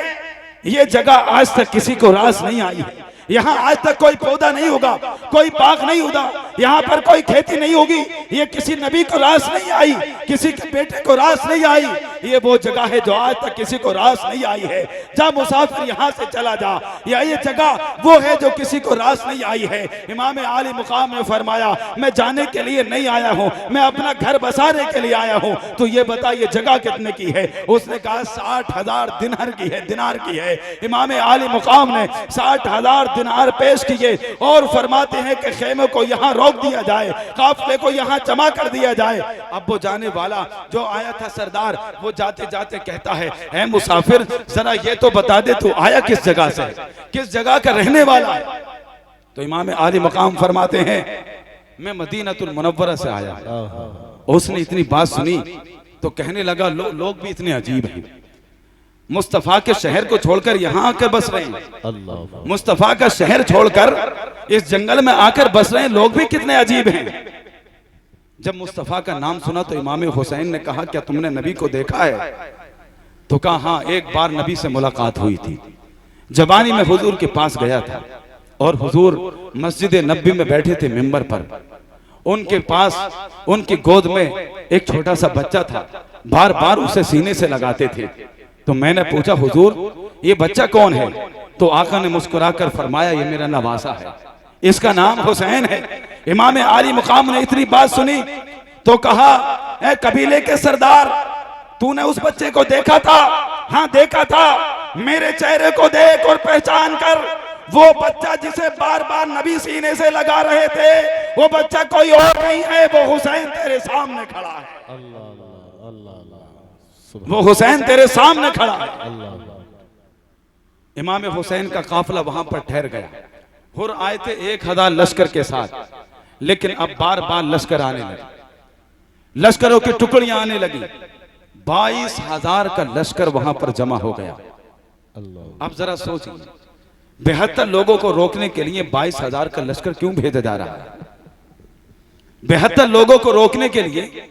ये जगह आज तक किसी को रास नहीं आई है, यहाँ आज तक कोई पौधा नहीं होगा, कोई बाग नहीं होगा, यहाँ पर कोई खेती नहीं होगी। ये किसी नबी को रास नहीं आई, किसी के बेटे को रास नहीं आई। ये वो जगह है जो आज तक किसी को रास नहीं आई है। जा मुसाफिर यहाँ से चला जा, या ये जगह वो है जो किसी को रास नहीं आई है। इमाम आली मुकाम ने फरमाया, मैं जाने के लिए नहीं आया हूँ, मैं अपना घर बसाने के लिए आया हूँ। तो ये बता ये जगह कितने की है? उसने कहा 60,000 दिनार की है, दिनार की है। इमाम आली मुकाम ने 60,000 दिनार पेश किए और फरमाते हैं कि खेमे को यहाँ रोक दिया जाए, काफले को यहाँ जमा कर दिया जाए। अब वो जाने वाला जो आया था सरदार, वो जाते जाते कहता है, ऐ मुसाफिर जरा ये तो बता दे तू आया किस जगह से, किस जगह का रहने वाला है? तो इमाम आली मकाम फरमाते हैं, मैं मदीनतुल मुनव्वरा से आया। उसने इतनी बात सुनी तो कहने लगा, लोग भी इतने अजीब हैं, मुस्तफा के शहर को छोड़कर यहाँ आकर बस रहे हैं, मुस्तफा का शहर छोड़कर इस जंगल में आकर बस रहे हैं, लोग भी कितने अजीब हैं। जब मुस्तफा का नाम सुना तो इमाम हुसैन ने कहा, क्या तुमने नबी को देखा है? तो कहा हाँ, एक बार नबी से मुलाकात हुई थी, जवानी में हुजूर के पास गया था और हुजूर मस्जिद नबी में बैठे थे मिंबर पर। उनके पास उनकी गोद में एक छोटा सा बच्चा था, बार बार उसे सीने से लगाते थे। तो मैंने पूछा, हुजूर ये बच्चा कौन है? तो आका ने मुस्कुराकर फरमाया, ये मेरा नवासा है, इसका नाम हुसैन है। इमाम आली मुकाम ने इतनी बात सुनी तो कहा, ए कबीले के सरदार, तूने उस बच्चे को देखा था? हाँ देखा था। मेरे चेहरे को देख और पहचान कर, वो बच्चा जिसे बार बार नबी सीने से लगा रहे थे, वो बच्चा कोई और नहीं है, वो हुसैन तेरे सामने खड़ा है। वो हुसैन तेरे सामने खड़ा है। इमाम हुसैन का काफिला वहां पर ठहर गया। हुर आए थे 1000 लश्कर के साथ, लेकिन अब बार बार लश्कर आने लगे, लश्करों की टुकड़ियां आने लगी। 22,000 का लश्कर वहां पर जमा हो गया। अब जरा सोचिए, 72 लोगों को रोकने के लिए 22,000 का लश्कर क्यों भेजा जा रहा है? 72 लोगों को रोकने के लिए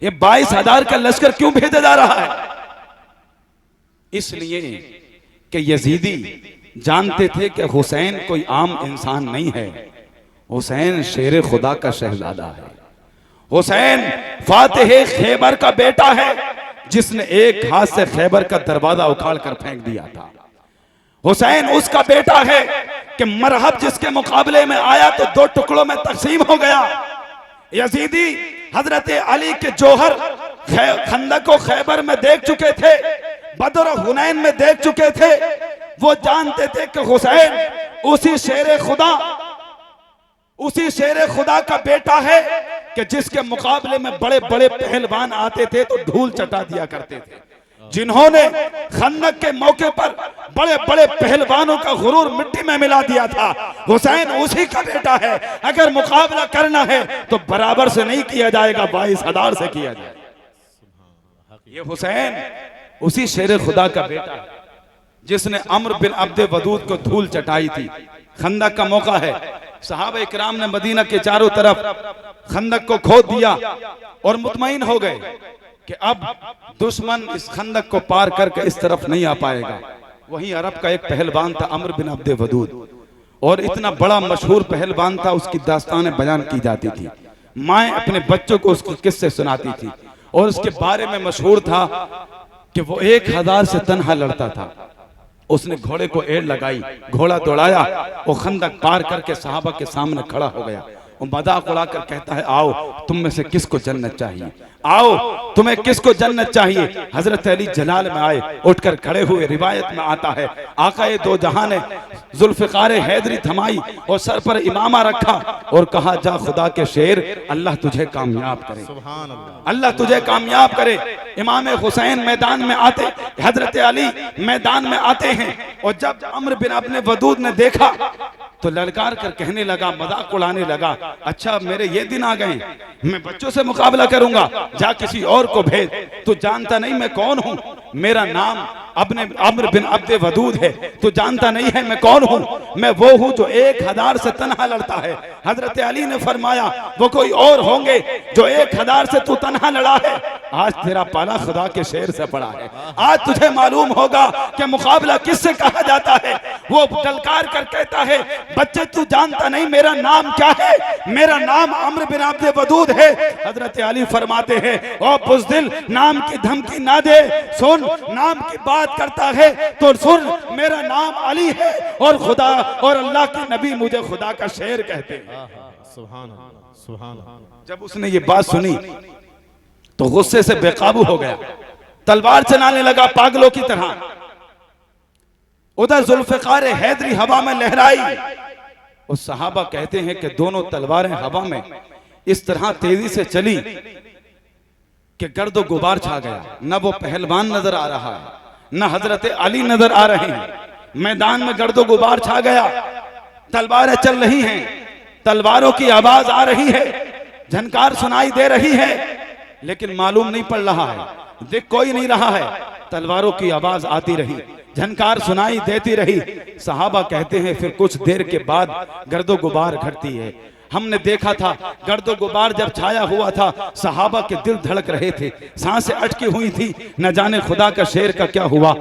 ये 22,000 का लश्कर क्यों भेजा जा रहा है? इसलिए कि यजीदी जानते थे कि हुसैन कोई आम इंसान नहीं है, हुसैन शेर खुदा का शहजादा है, हुसैन फातिह खैबर का बेटा है, जिसने एक हाथ से खैबर का दरवाजा उखाड़ कर फेंक दिया था। हुसैन उसका बेटा है कि मरहब जिसके मुकाबले में आया तो 2 टुकड़ों में तकसीम हो गया। यजीदी हजरत अली के जोहर खंदक को खैबर में देख चुके थे, बदर और हुनैन में देख चुके थे। वो जानते थे कि हुसैन उसी शेर खुदा का बेटा है कि जिसके मुकाबले में बड़े बड़े पहलवान आते थे तो धूल चटा दिया करते थे, जिन्होंने खंदक के मौके पर बड़े बड़े पहलवानों का गुरूर मिट्टी में मिला दिया था। हुसैन उसी का बेटा है। अगर मुकाबला करना है तो बराबर से नहीं किया जाएगा, 22,000 से किया जाएगा। ये हुसैन उसी शेर खुदा का बेटा है जिसने अम्र बिन अब्द वदूद को धूल चटाई थी। खंदक का मौका है, सहाबा इकराम ने मदीना के चारों तरफ खंदक को खोद दिया और मुतमईन हो गए कि अब दुश्मन इस खंदक को पार करके इस तरफ नहीं आ पाएगा। वहीं अरब का एक पहलवान था अम्र बिन अब्द वदूद, और इतना बड़ा मशहूर पहलवान था, उसकी दास्तानें बयान की जाती थी, माएं अपने बच्चों को उसके किस्से सुनाती थी, और उसके बारे में मशहूर था कि वो 1000 से तन्हा लड़ता था। उसने घोड़े को एड़ लगाई, घोड़ा दौड़ाया, वो खंदक पार करके सहाबा के सामने खड़ा हो गया। वो मजाक उड़ाकर कहता है, आओ तुम में से किसको जन्नत चाहिए, आओ तुम्हें किसको जन्नत चाहिए। हजरत अली जलाल में आए, उठकर खड़े हुए। रिवायत में आता है आकाए दो जहां ने जुल्फ़िकार हैदरी थमाई और सर पर इमामा रखा और कहा, जा खुदा के शेर, अल्लाह तुझे कामयाब करे, अल्लाह तुझे कामयाब करे। इमाम हुसैन मैदान में आते, हजरत अली मैदान में आते हैं, और जब अम्र बिन अब्द वदूद ने देखा तो ललकार कर कहने लगा, मजाक उड़ाने लगा, अच्छा मेरे ये दिन आ गए, मैं बच्चों से मुकाबला करूंगा, जा किसी और को भेज, तू जानता नहीं मैं कौन हूं, मेरा नाम अम्र बिन अब्द वदूद है, तू जानता नहीं है मैं कौन हूं, मैं वो हूं जो 1000 से तन्हा लड़ता है। हजरत अली ने फरमाया, वो कोई और होंगे जो 1000 से तू तन्हा लड़ा है, आज तेरा पाला खुदा के शेर से पड़ा है, आज तुझे मालूम होगा कि मुकाबला किससे कहा जाता है। वो टलकार कर कहता है, बच्चे तू जानता नहीं मेरा नाम क्या है? मेरा नाम अम्र बिन अब्द वदूद है। हजरत अली फरमाते हैं, ओ बुज़दिल, नाम की धमकी ना दे, सुन, नाम की बात करता है तो सुन, मेरा नाम अली है और खुदा और अल्लाह के नबी मुझे खुदा का शेर कहते हैं। सुभान अल्लाह, सुभान अल्लाह। जब उसने ये बात सुनी तो गुस्से से बेकाबू हो गया, तलवार चलाने लगा पागलों की तरह। उधर जुल्फ़िकार हैदरी हवा में लहराई। उस सहाबा कहते हैं कि दोनों तलवारें हवा में इस तरह तेजी से चली कि गर्दो गुबार छा गया। न वो पहलवान नजर आ रहा है, न हजरत अली नजर आ रहे हैं। मैदान में गर्दो गुबार छा गया। तलवारें चल रही हैं, तलवारों की आवाज आ रही है, झनकार सुनाई दे रही है, लेकिन मालूम नहीं पड़ रहा है, देख कोई नहीं रहा है। तलवारों की आवाज आती रही, झनकार सुनाई देती रही। सहाबा कहते हैं फिर कुछ देर के बाद गर्दो गुबार घटती है। हमने देखा था गर्दो गुबार जब छाया हुआ था, सहाबा के दिल धड़क रहे थे, सांसें अटकी हुई थी। न जाने खुदा का शेर का क्या हुआ,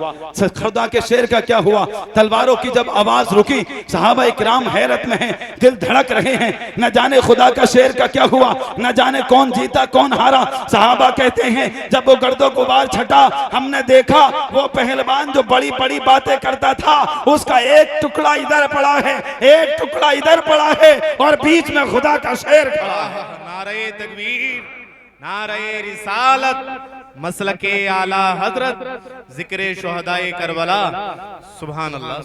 खुदा के शेर का क्या हुआ। तलवारों की जब आवाज रुकी, सहाबा इकराम हैरत में हैं, दिल धड़क रहे हैं। न जाने खुदा का शेर का क्या हुआ, न जाने कौन जीता कौन हारा। सहाबा कहते हैं जब वो गर्दो गुबार छटा, हमने देखा वो पहलवान जो बड़ी बड़ी बातें करता था, उसका एक टुकड़ा इधर पड़ा है, एक टुकड़ा इधर पड़ा है, और बीच में खुदा का शेर खड़ा है। नारे तकबीर, नारे रिसालत, मसलके आला हजरत, जिक्रे शुहदाए करबला। सुभान अल्लाह,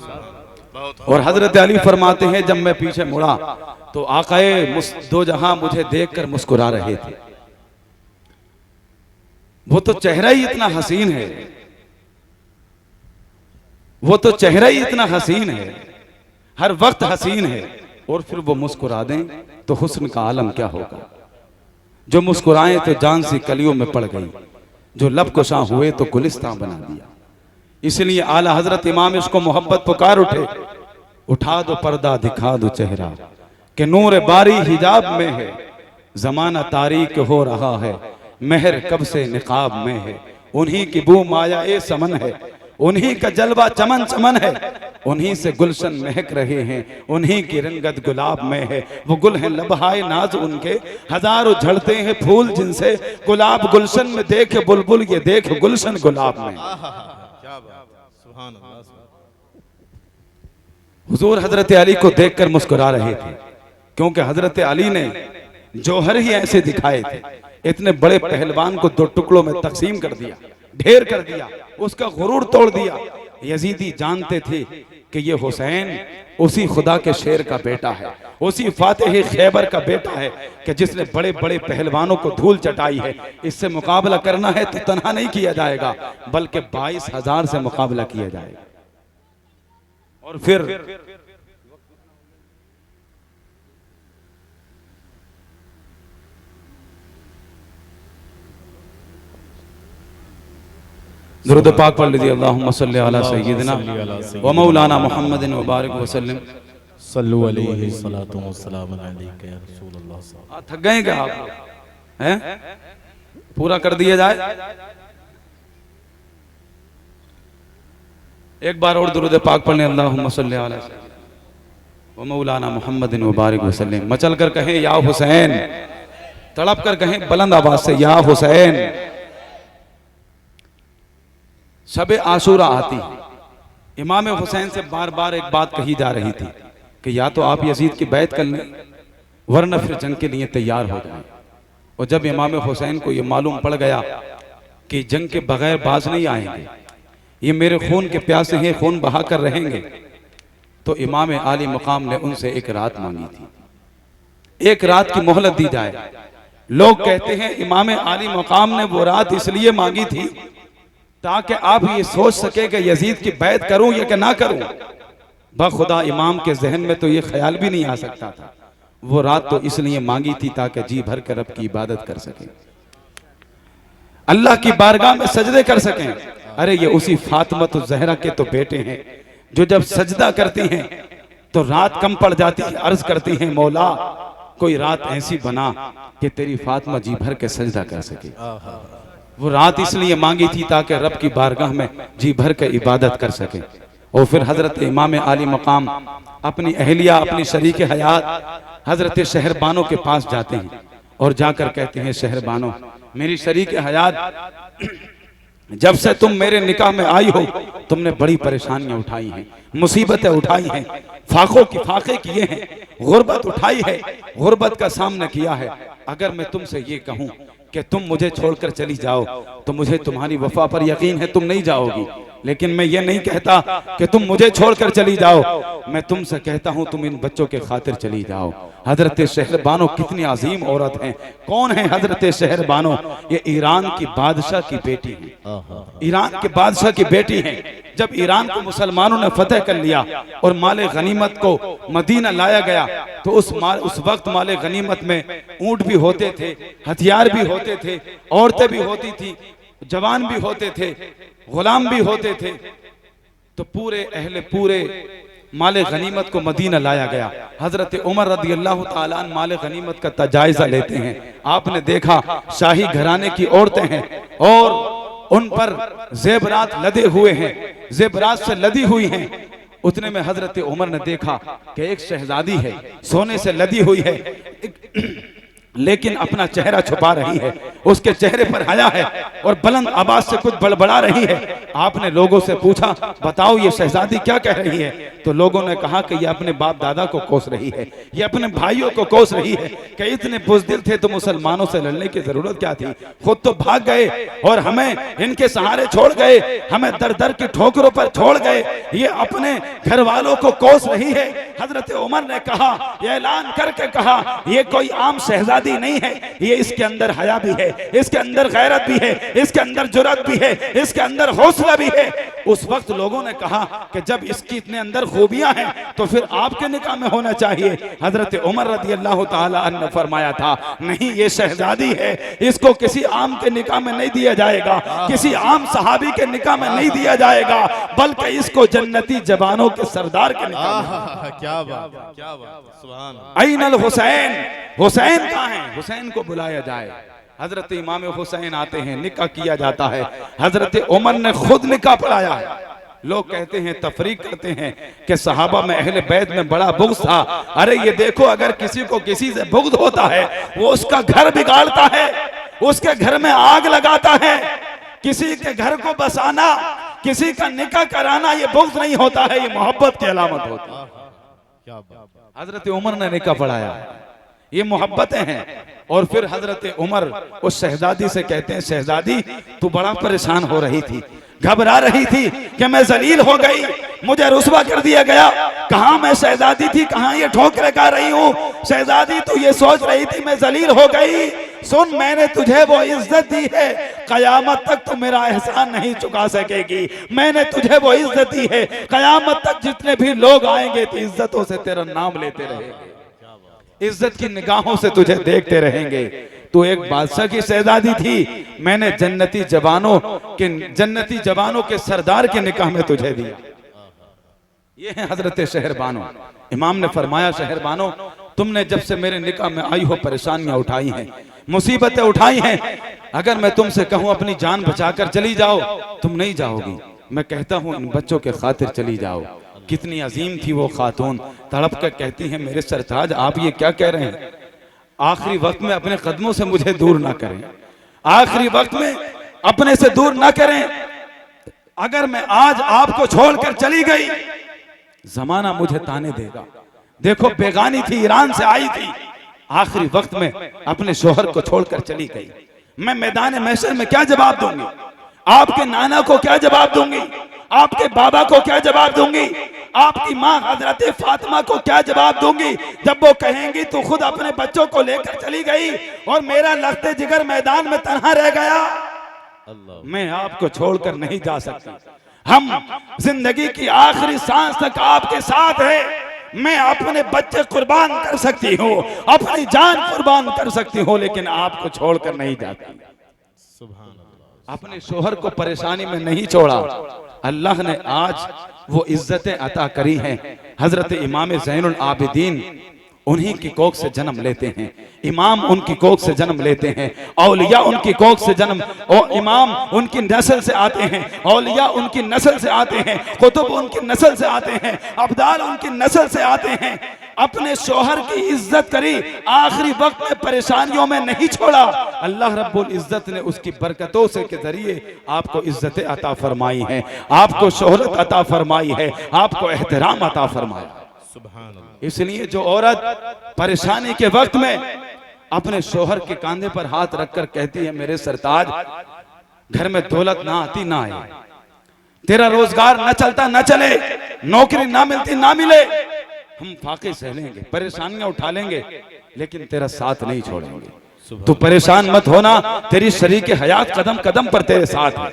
बहुत। और हजरत अली फरमाते हैं जब मैं पीछे मुड़ा तो आकाए दो जहां मुझे देखकर मुस्कुरा रहे थे। वो तो चेहरा ही इतना हसीन है, वो तो चेहरा ही इतना हसीन है, हर वक्त हसीन है, और फिर वो मुस्कुरा दें तो हुस्न का आलम क्या होगा। जो मुस्कुराएं तो जान सी कलियों में पड़ गई, जो लब कुशां हुए तो गुलिस्तान बना दिया। इसलिए आला हजरत इमाम इसको मोहब्बत पुकार उठे, उठा दो पर्दा दिखा दो चेहरा, कि नूर बारी हिजाब में है, जमाना तारीक हो रहा है, मेहर कब से निकाब में है। उन्हीं की बू माया ए समन है, उन्हीं का जलवा चमन चमन है, उन्हीं से गुलशन महक रहे हैं, उन्हीं की रंगत गुलाब में है। वो गुल हैं लबहाए नाज उनके, हजारों झड़ते हैं फूल जिनसे, गुलाब गुलशन में देख बुलबुल ये देख गुलशन गुलाब में। सुभान अल्लाह। हुजूर हजरत अली को देखकर मुस्कुरा रहे थे, क्योंकि हजरत अली ने जौहर ही ऐसे दिखाए थे। इतने बड़े पहलवान को दो टुकड़ों में तकसीम कर दिया, ढेर कर दिया, उसका गुरूर तोड़ दिया। यजीदी जानते थे कि ये हुसैन उसी खुदा के शेर का बेटा है, उसी फातिह खैबर का बेटा है, कि जिसने बड़े बड़े पहलवानों को धूल चटाई है। इससे मुकाबला करना है तो तन्हा नहीं किया जाएगा, बल्कि 22,000 से मुकाबला किया जाएगा। और फिर दुरूद पाक पढ़ लीजिए, अल्लाहुम्मा सल्ली अला सय्यिदिना व मौलाना मुहम्मदिन व बारिक वसल्लम। सल्लु अलैहि सलातु व सलाम अलैका या रसूल अल्लाह। थक गए क्या आप हैं? पूरा कर दिया जाए। एक बार और दुरूद पाक पढ़ लें, अल्लाहुम्मा सल्ली अला व मौलाना मुहम्मदिन व बारिक वसल्लम। मचल कर कहें या हुसैन, तड़प कर कहें बुलंद आवाज से या हुसैन। शब आशूरा आती, इमाम हुसैन से बार बार एक बात कही जा रही थी कि या तो आप यजीद की बैत कर लें, वरना फिर जंग के लिए तैयार हो जाएं। और जब इमाम हुसैन को ये मालूम पड़ गया कि जंग के बगैर बाज नहीं आएंगे, ये मेरे खून के प्यासे हैं, खून बहा कर रहेंगे, तो इमाम आली मुकाम ने उनसे एक रात मांगी थी, एक रात की मोहलत दी जाए। लोग कहते हैं इमाम आली मुकाम ने वो रात इसलिए मांगी थी ताकि आप ये सोच सके कि यजीद की बैत करूं या कि ना करूं। बखुदा इमाम के जहन में तो ये ख्याल भी नहीं आ सकता था। वो रात तो इसलिए मांगी थी ताकि जी भर कर रब की इबादत कर सकें, अल्लाह की बारगाह में सजदे कर सकें। अरे ये उसी फातिमा ज़हरा के तो बेटे हैं जो जब सजदा करती हैं तो रात कम पड़ जाती है, अर्ज करती हैं मौला कोई रात ऐसी बना कि तेरी फातिमा जी भर के सजदा कर सके। वो रात इसलिए मांगी थी ताकि रब की बारगाह में जी भर के इबादत कर सके। और फिर हजरत इमाम आली मकाम अपनी अहलिया अपनी शरीक हयात हजरत शहरबानो के पास जाते हैं और जाकर कहते हैं, शहरबानो मेरी शरीक हयात, जब से तुम मेरे निकाह में आई हो तुमने बड़ी परेशानियां उठाई हैं, मुसीबतें उठाई हैं, फाके किए हैं, गुर्बत उठाई है, गुर्बत का सामना किया है। अगर मैं तुमसे ये कहूं कि तुम मुझे छोड़कर चली जाओ तो मुझे तुम्हारी वफा पर यकीन है तुम नहीं जाओगी, लेकिन मैं ये नहीं कहता कि तुम मुझे छोड़कर चली जाओ, मैं तुमसे कहता हूं तुम इन बच्चों के खातिर चली जाओ। हजरत शहरबानो कितनी अजीम औरत हैं। कौन है हजरत शहरबानो? ये ईरान की बादशाह की बेटी है, ईरान के बादशाह की बेटी है। जब ईरान को मुसलमानों ने फतेह कर लिया और माले गनीमत को मदीना लाया गया तो उस वक्त माले गनीमत में ऊंट भी होते थे, हथियार भी होते थे, औरतें भी होती थी, जवान भी होते थे, गुलाम भी होते थे। तो पूरे माले गनीमत को मदीना लाया गया। हजरत उमर रदी अल्लाह ताला अन्हु माले गनीमत का जायजा लेते हैं। आपने देखा शाही घराने की औरतें हैं और उन पर जेबरात लदे हुए हैं, जेबरात से लदी हुई हैं। उतने में हजरत उमर ने देखा कि एक शहजादी है, सोने से लदी हुई है, लेकिन अपना चेहरा छुपा रही है, उसके चेहरे पर हया है और बुलंद आवाज से कुछ बड़बड़ा रही है। आपने लोगों से पूछा, बताओ ये शहजादी क्या कह रही है? तो लोगों ने कहा कि ये अपने बाप दादा को कोस रही है, ये अपने भाइयों को कोस रही है कि इतने बुज़दिल थे तो मुसलमानों से लड़ने की जरूरत क्या थी, खुद तो भाग गए और हमें इनके सहारे छोड़ गए, हमें दर दर की ठोकरों पर छोड़ गए, ये अपने घर वालों को कोस रही है। हजरत उमर ने कहा, ये ऐलान करके कहा, ये कोई आम शहजादी नहीं है, ये इसके अंदर हया भी है, इसके अंदर गैरत भी है, इसके अंदर जुर्रत भी है, इसके अंदर हौसला भी है। उस वक्त लोगों ने कहा कि जब इसकी इतने अंदर खूबियां हैं तो फिर आपके निकाह में होना चाहिए। हजरत उमर रज़ी अल्लाह ताला अन्हु ने फरमाया था, नहीं ये शहजादी है, इसको किसी आम के निकाह में नहीं दिया जाएगा, किसी आम सहाबी के निकाह में नहीं दिया जाएगा, बल्कि इसको जन्नती जवानों के सरदार के निकाह में। क्या बात, क्या बात, सुभान अल्लाह। ऐनल हुसैन, हुसैन कहाँ है? हुसैन को बुलाया जाए। हजरत इमाम हुसैन आते हैं, निकाह किया जाता है। हजरत उमर ने खुद निकाह पढ़ाया है। लोग कहते हैं, तफरीक करते हैं कि सहाबा में अहले बैत में बड़ा बुग़्ज़ था। अरे ये देखो, अगर किसी को किसी से बुग़्ज़ होता है वो उसका घर बिगाड़ता है, उसके घर में आग लगाता है। किसी के घर को बसाना, किसी का निकाह कराना ये बुग़्ज़ नहीं होता है, ये मोहब्बत की अलामत होती है। हजरत उमर ने निकाह पढ़ाया, ये मोहब्बतें हैं। और फिर हजरत उमर उस शहजादी से कहते हैं, शहजादी तू बड़ा परेशान हो रही थी, घबरा रही थी कि मैं जलील हो गई, मुझे रुस्वा कर दिया गया। कहाँ मैं शहजादी थी, कहाँ ये ठोकरें खा रही हूँ। शहजादी तू ये सोच रही थी मैं जलील हो गई, सुन मैंने तुझे वो इज्जत दी है, कयामत तक तू मेरा एहसान नहीं चुका सकेगी। मैंने तुझे वो इज्जत दी है, कयामत तक जितने भी लोग आएंगे तो इज्जतों से तेरा नाम लेते रहेंगे, इज्जत की निगाहों से तुझे देखते रहेंगे। तू एक बादशाह की शहजादी थी, मैंने जन्नती जवानों के सरदार के निकाह में तुझे दिया। ये है हजरत शहरबानो। इमाम ने फरमाया, शहरबानो तुमने जब से मेरे निकाह में आई हो परेशानियां उठाई हैं, मुसीबतें उठाई हैं। अगर मैं तुमसे कहूं अपनी जान बचाकर चली जाओ, तुम नहीं जाओगी। मैं कहता हूं इन बच्चों के खातिर चली जाओ। कितनी अजीम थी वो खातून, तड़प कर कहती है, मेरे सरताज आप ये क्या कह रहे हैं? आखिरी वक्त में अपने कदमों से मुझे दूर ना करें, आखिरी वक्त में अपने से दूर ना करें। अगर मैं आज आपको छोड़कर चली गई, जमाना मुझे ताने देगा। देखो बेगानी थी, ईरान से आई थी, आखिरी वक्त में अपने शोहर को छोड़कर चली गई। मैं मैदान महशर में क्या जवाब दूंगी? आपके नाना को क्या जवाब दूंगी? आपके बाबा को क्या जवाब दूंगी? आपकी माँ हजरत फातिमा को क्या जवाब दूंगी जब वो कहेंगी तू खुद अपने बच्चों को लेकर चली गई और मेरा लख्ते जिगर मैदान में तन्हा रह गया? मैं आपको छोड़कर नहीं जा सकता। हम जिंदगी की आखिरी सांस तक आपके साथ है। मैं अपने बच्चे कुर्बान कर सकती हूँ, अपनी जान कुर्बान कर सकती हूँ, लेकिन आपको छोड़कर नहीं जाती। अपने शोहर को परेशानी में नहीं छोड़ा। अल्लाह ने आज वो इज्जतें अता करी हैं। हजरत इमाम ज़ैनुल आबिदीन उन्हीं की कोख से जन्म लेते हैं, इमाम उनकी कोख से जन्म लेते हैं, औलिया उनकी कोख से जन्म, और इमाम उनकी नस्ल से आते हैं, औलिया उनकी नस्ल से आते हैं, कुतुब उनकी नस्ल से आते हैं, अब्दाल उनकी नस्ल से आते हैं। अपने शोहर की इज्जत करी, आखिरी वक्त में परेशानियों में नहीं छोड़ा। अल्लाह रब्बुल इज्जत ने उसकी बरकतों से के जरिए आपको इज्जत अता फरमाई है, आपको शोहरत अता फरमाई है, आपको एहतराम अता फरमाया। सुभान अल्लाह। इसलिए जो औरत परेशानी के वक्त में अपने शोहर के कांधे पर हाथ रखकर कहती है, मेरे सरताज घर में दौलत ना आती ना आए, तेरा रोजगार न चलता न चले, नौकरी ना मिलती ना मिले, हम फाके सह लेंगे, परेशानियां उठा लेंगे, लेकिन तेरा साथ नहीं छोड़ेंगे। तू परेशान मत होना, तेरी शरीक हयात कदम कदम पर तेरे साथ है।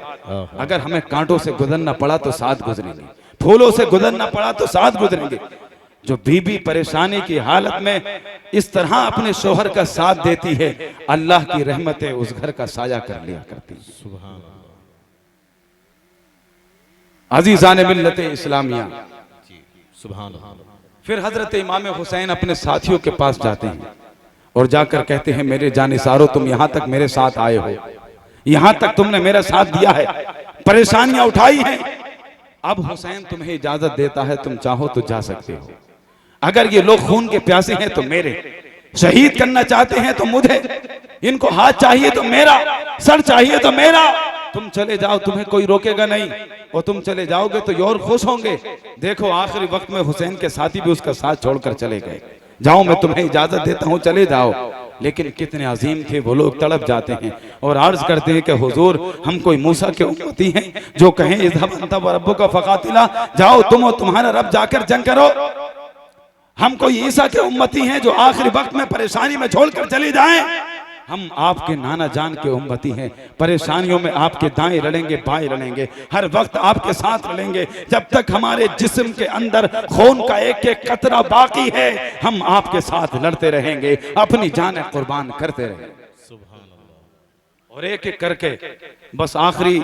अगर हमें कांटों से गुजरना पड़ा तो साथ गुजरेंगे, फूलों से गुजरना पड़ा तो साथ गुजरेंगे। जो बीबी परेशानी की हालत में इस तरह अपने शोहर का साथ देती है, अल्लाह की रहमतें उस घर का साया कर लिया करती है। सुभान अल्लाह। अजीजान मिल्लत इस्लामिया, सुभान अल्लाह। फिर हजरत इमाम हुसैन अपने साथियों के पास जाते हैं और जाकर कहते हैं, मेरे जानिसारो तुम यहाँ तक मेरे साथ आए हो, यहाँ तक तुमने मेरा साथ दिया है, परेशानियां उठाई हैं, अब हुसैन तुम्हें इजाजत देता है, तुम चाहो तो जा सकते हो। अगर ये लोग खून के प्यासे हैं तो मेरे, शहीद करना चाहते हैं तो मुझे, इनको हाथ चाहिए तो मेरा, सर चाहिए तो मेरा, तुम चले जाओ, तुम्हें कोई रोकेगा नहीं, और तुम चले जाओगे तो ये और खुश होंगे। देखो आखिरी वक्त में हुसैन के साथी भी उसका साथ छोड़कर चले गए। जाओ मैं तुम्हें इजाजत देता हूँ, चले जाओ। लेकिन कितने अजीम थे वो लोग, तड़प जाते हैं और अर्ज करते हैं कि हुजूर हम कोई मूसा के उम्मती हैं जो कहें इज़हब अंता व रब्बुका फकातिला, जाओ तुम और तुम्हारा रब जाकर जंग करो। हम कोई ईसा के उम्मती हैं जो आखिरी वक्त में परेशानी में छोड़कर चले जाएं। हम आपके नाना जान के उम्मती हैं, परेशानियों में आपके दाएं लड़ेंगे बाएं लड़ेंगे, हर वक्त आपके साथ लड़ेंगे। जब तक हमारे जिस्म के अंदर खून का एक एक कतरा बाकी है, हम आपके साथ लड़ते रहेंगे, अपनी जान कुर्बान करते रहेंगे। सुभान अल्लाह। और एक एक करके बस आखिरी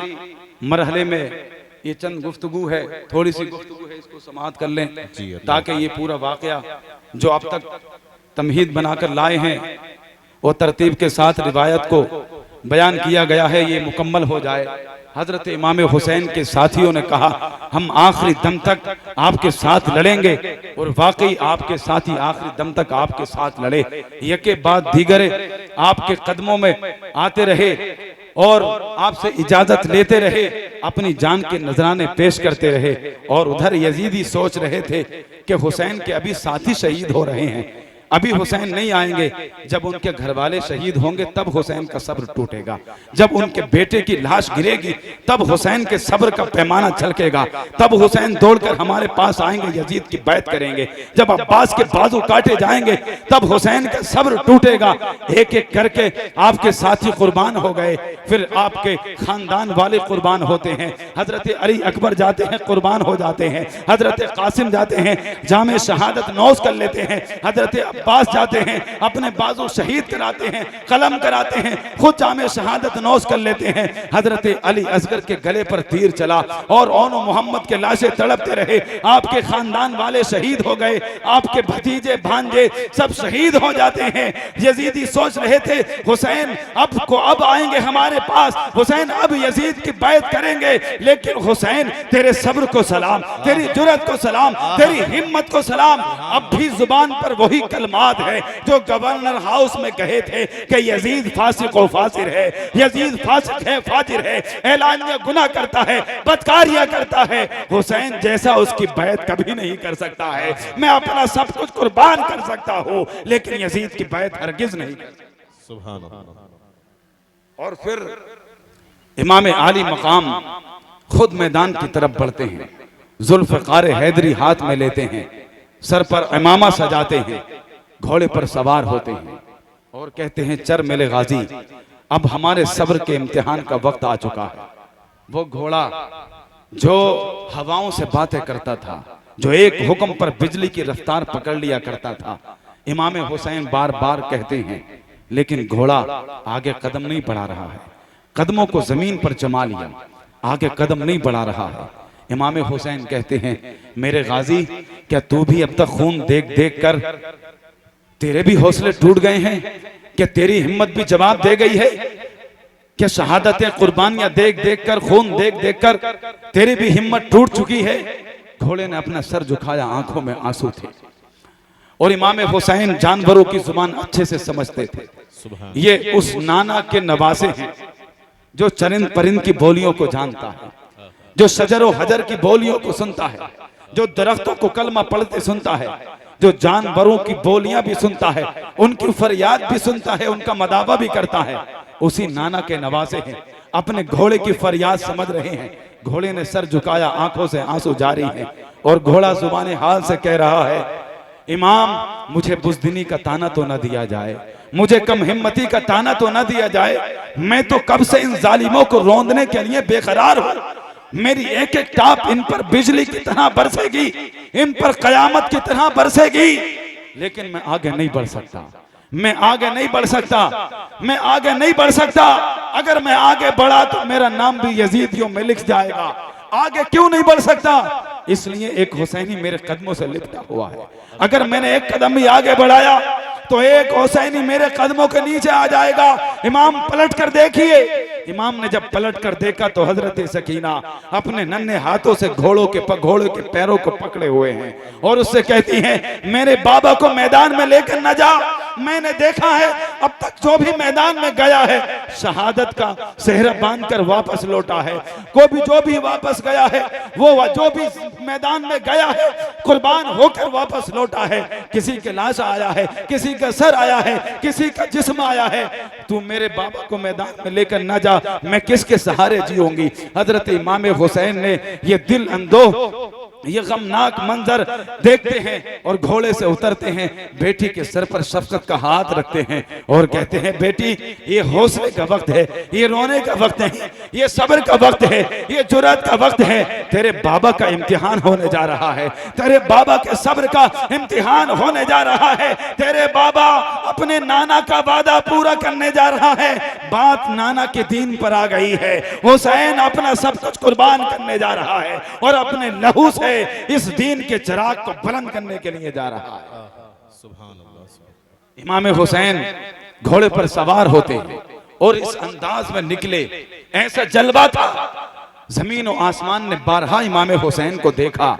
मरहले में ये चंद गुफ्तगू है, थोड़ी सी गुफ्तगू है, इसको समाअत कर लें ताकि ये पूरा वाकया जो अब तक तमहीद बनाकर लाए हैं वो तरतीब के साथ रिवायत को बयान किया गया है, ये मुकम्मल हो जाए। हजरत इमाम हुसैन के साथियों ने कहा, हम आखिरी दम तक आपके साथ लड़ेंगे, और वाकई आपके साथी आखिरी दम तक आपके साथ लड़े, यके बाद दीगरे आपके कदमों में आते रहे और आपसे इजाजत लेते रहे, अपनी जान के नजराने पेश करते रहे। और उधर यजीदी सोच रहे थे कि हुसैन के अभी साथी शहीद हो रहे हैं, अभी हुसैन नहीं आएंगे, जब उनके घर वाले शहीद होंगे तब हुसैन का सब्र टूटेगा, जब उनके बेटे की लाश गिरेगी तब हुसैन के सब्र का पैमाना छलकेगा, तब हुसैन दौड़कर हमारे पास आएंगे, यजीद की बैत करेंगे, जब अब्बास के बाजू काटे जाएंगे तब हुसैन का सब्र टूटेगा। एक एक करके आपके साथी कुर्बान हो गए, फिर आपके खानदान वाले कुर्बान होते हैं, हजरत अली अकबर जाते हैं कुर्बान हो जाते हैं, हजरत कासिम जाते हैं जामे शहादत नौश कर लेते हैं, हजरत अब्बास जाते हैं अपने बाजू शहीद कराते हैं, कलम कराते हैं, खुद जामे शहादत नौश कर लेते हैं। हजरत अली असगर के गले पर तीर चला और ओनो मोहम्मद के लाशें तड़पते रहे, आपके खानदान वाले शहीद हो गए, आपके भतीजे भांजे सब शहीद हो जाते हैं। यजीदी सोच रहे थे हुसैन अब आएंगे हमारे पास, हुसैन अब यजीद की बैत करेंगे, लेकिन हुसैन तेरे सब्र को सलाम, तेरी जुर्रत को सलाम, तेरी हिम्मत को सलाम। अब भी जुबान पर वही कलमात है जो गवर्नर हाउस में कहे थे कि यजीद फासिक व फासिर है, यजीद फासिक है फाजिर है, ऐलानिया गुनाह करता है, बदकारियां करता है, हुसैन जैसा उसकी बैत कभी नहीं कर सकता है। मैं अपना सब कुछ कुर्बान कर सकता हूं लेकिन यजीद की बैत हरगिज नहीं कर सकता। सुभान अल्लाह। और फिर इमाम आली मकाम खुद मैदान की तरफ बढ़ते हैं, जुल्फ़िकार हैदरी हाथ में लेते हैं, सर पर इमामा सजाते हैं, घोड़े पर सवार होते हैं और कहते हैं, चर मेरे गाजी अब हमारे सब्र के इम्तिहान का वक्त आ चुका है। वो घोड़ा जो हवाओं से बातें करता था, जो एक हुक्म पर बिजली की रफ्तार पकड़ लिया करता था, इमाम हुसैन बार बार कहते हैं, लेकिन घोड़ा आगे कदम नहीं बढ़ा रहा है, कदमों को जमीन पर जमा लिया, आगे कदम नहीं बढ़ा रहा है। इमाम हुसैन कहते हैं, मेरे गाजी क्या तू भी अब तक खून देख देख कर तेरे भी हौसले टूट गए हैं? क्या तेरी हिम्मत भी जवाब दे गई है? क्या शहादतें कुर्बानियां देख देख कर, खून देख देख कर तेरी भी हिम्मत टूट चुकी है? घोड़े ने अपना सर झुकाया, आंखों में आंसू थे। और इमाम हुसैन जानवरों की जुबान अच्छे से समझते थे। ये उस नाना के नवासे हैं जो चरिंद परिंद की बोलियों को जानता है, जो शजर हजर की बोलियों को सुनता है, जो दरख्तों को कलमा पढ़ते सुनता है, जो जानवरों की बोलियां भी सुनता है, उनकी फरियाद भी सुनता है, उनका मदावा भी करता है। उसी नाना के नवासे हैं, अपने घोड़े की फरियाद समझ रहे हैं। घोड़े ने सर झुकाया, आंखों से आंसू जारी हैं और घोड़ा जुबान हाल से कह रहा है, इमाम मुझे बुज़दिनी का ताना तो न दिया जाए, मुझे कम हिम्मती का ताना तो न दिया जाए। मैं तो कब से इन जालिमों को रौंदने के लिए बेकरार हूं। मेरी एक एक टाप इन पर बिजली की तरह बरसेगी, इन पर कयामत की तरह बरसेगी, लेकिन मैं आगे नहीं बढ़ सकता, मैं आगे नहीं बढ़ सकता, मैं आगे नहीं बढ़ सकता। अगर मैं आगे बढ़ा तो मेरा नाम भी यजीदियों में लिख जाएगा। आगे क्यों नहीं बढ़ सकता? इसलिए एक हुसैनी मेरे कदमों से लिपटा हुआ है। अगर मैंने एक कदम भी आगे बढ़ाया तो एक हुसैनी मेरे कदमों के नीचे आ जाएगा। इमाम पलट कर देखिए। इमाम ने जब पलट कर देखा तो हजरत सकीना अपने नन्हे हाथों से घोड़े के पैरों को पकड़े हुए हैं और उससे कहती हैं, मेरे बाबा को मैदान में लेकर न जा। मैंने देखा है अब तक जो भी मैदान में गया है शहादत का सेहरा बांधकर वापस लौटा है। जो भी वापस गया है, वो जो भी मैदान में गया है कुर्बान होकर वापस लौटा है। किसी के लाश आया है, किसी का सर आया है, किसी का जिस्म आया है। तू मेरे बाबा को मैदान में लेकर ना जा, मैं किसके सहारे जीऊंगी। हजरत इमाम हुसैन ने ये दिल अंदो ये गमनाक मंजर देखते हैं और घोड़े से उतरते हैं, बेटी के सर पर शफकत का हाथ रखते हैं और कहते हैं, बेटी ये हौसले का वक्त है, ये रोने का वक्त नहीं, ये सब्र का वक्त है, ये जुर्रत का वक्त है। तेरे बाबा का इम्तिहान होने जा रहा है, तेरे बाबा के सब्र का इम्तिहान होने जा रहा है। तेरे बाबा अपने नाना का वादा पूरा करने जा रहा है। बात नाना के दीन पर आ गई है। हुसैन अपना सब कुछ कुर्बान करने जा रहा है और अपने लहू से इस दीन के चिराग को बुलंद करने के लिए जा रहा है। इमाम हुसैन घोड़े पर सवार होते और इस अंदाज में निकले, ऐसा जलवा था। जमीन और आसमान ने बारहा इमाम हुसैन को देखा,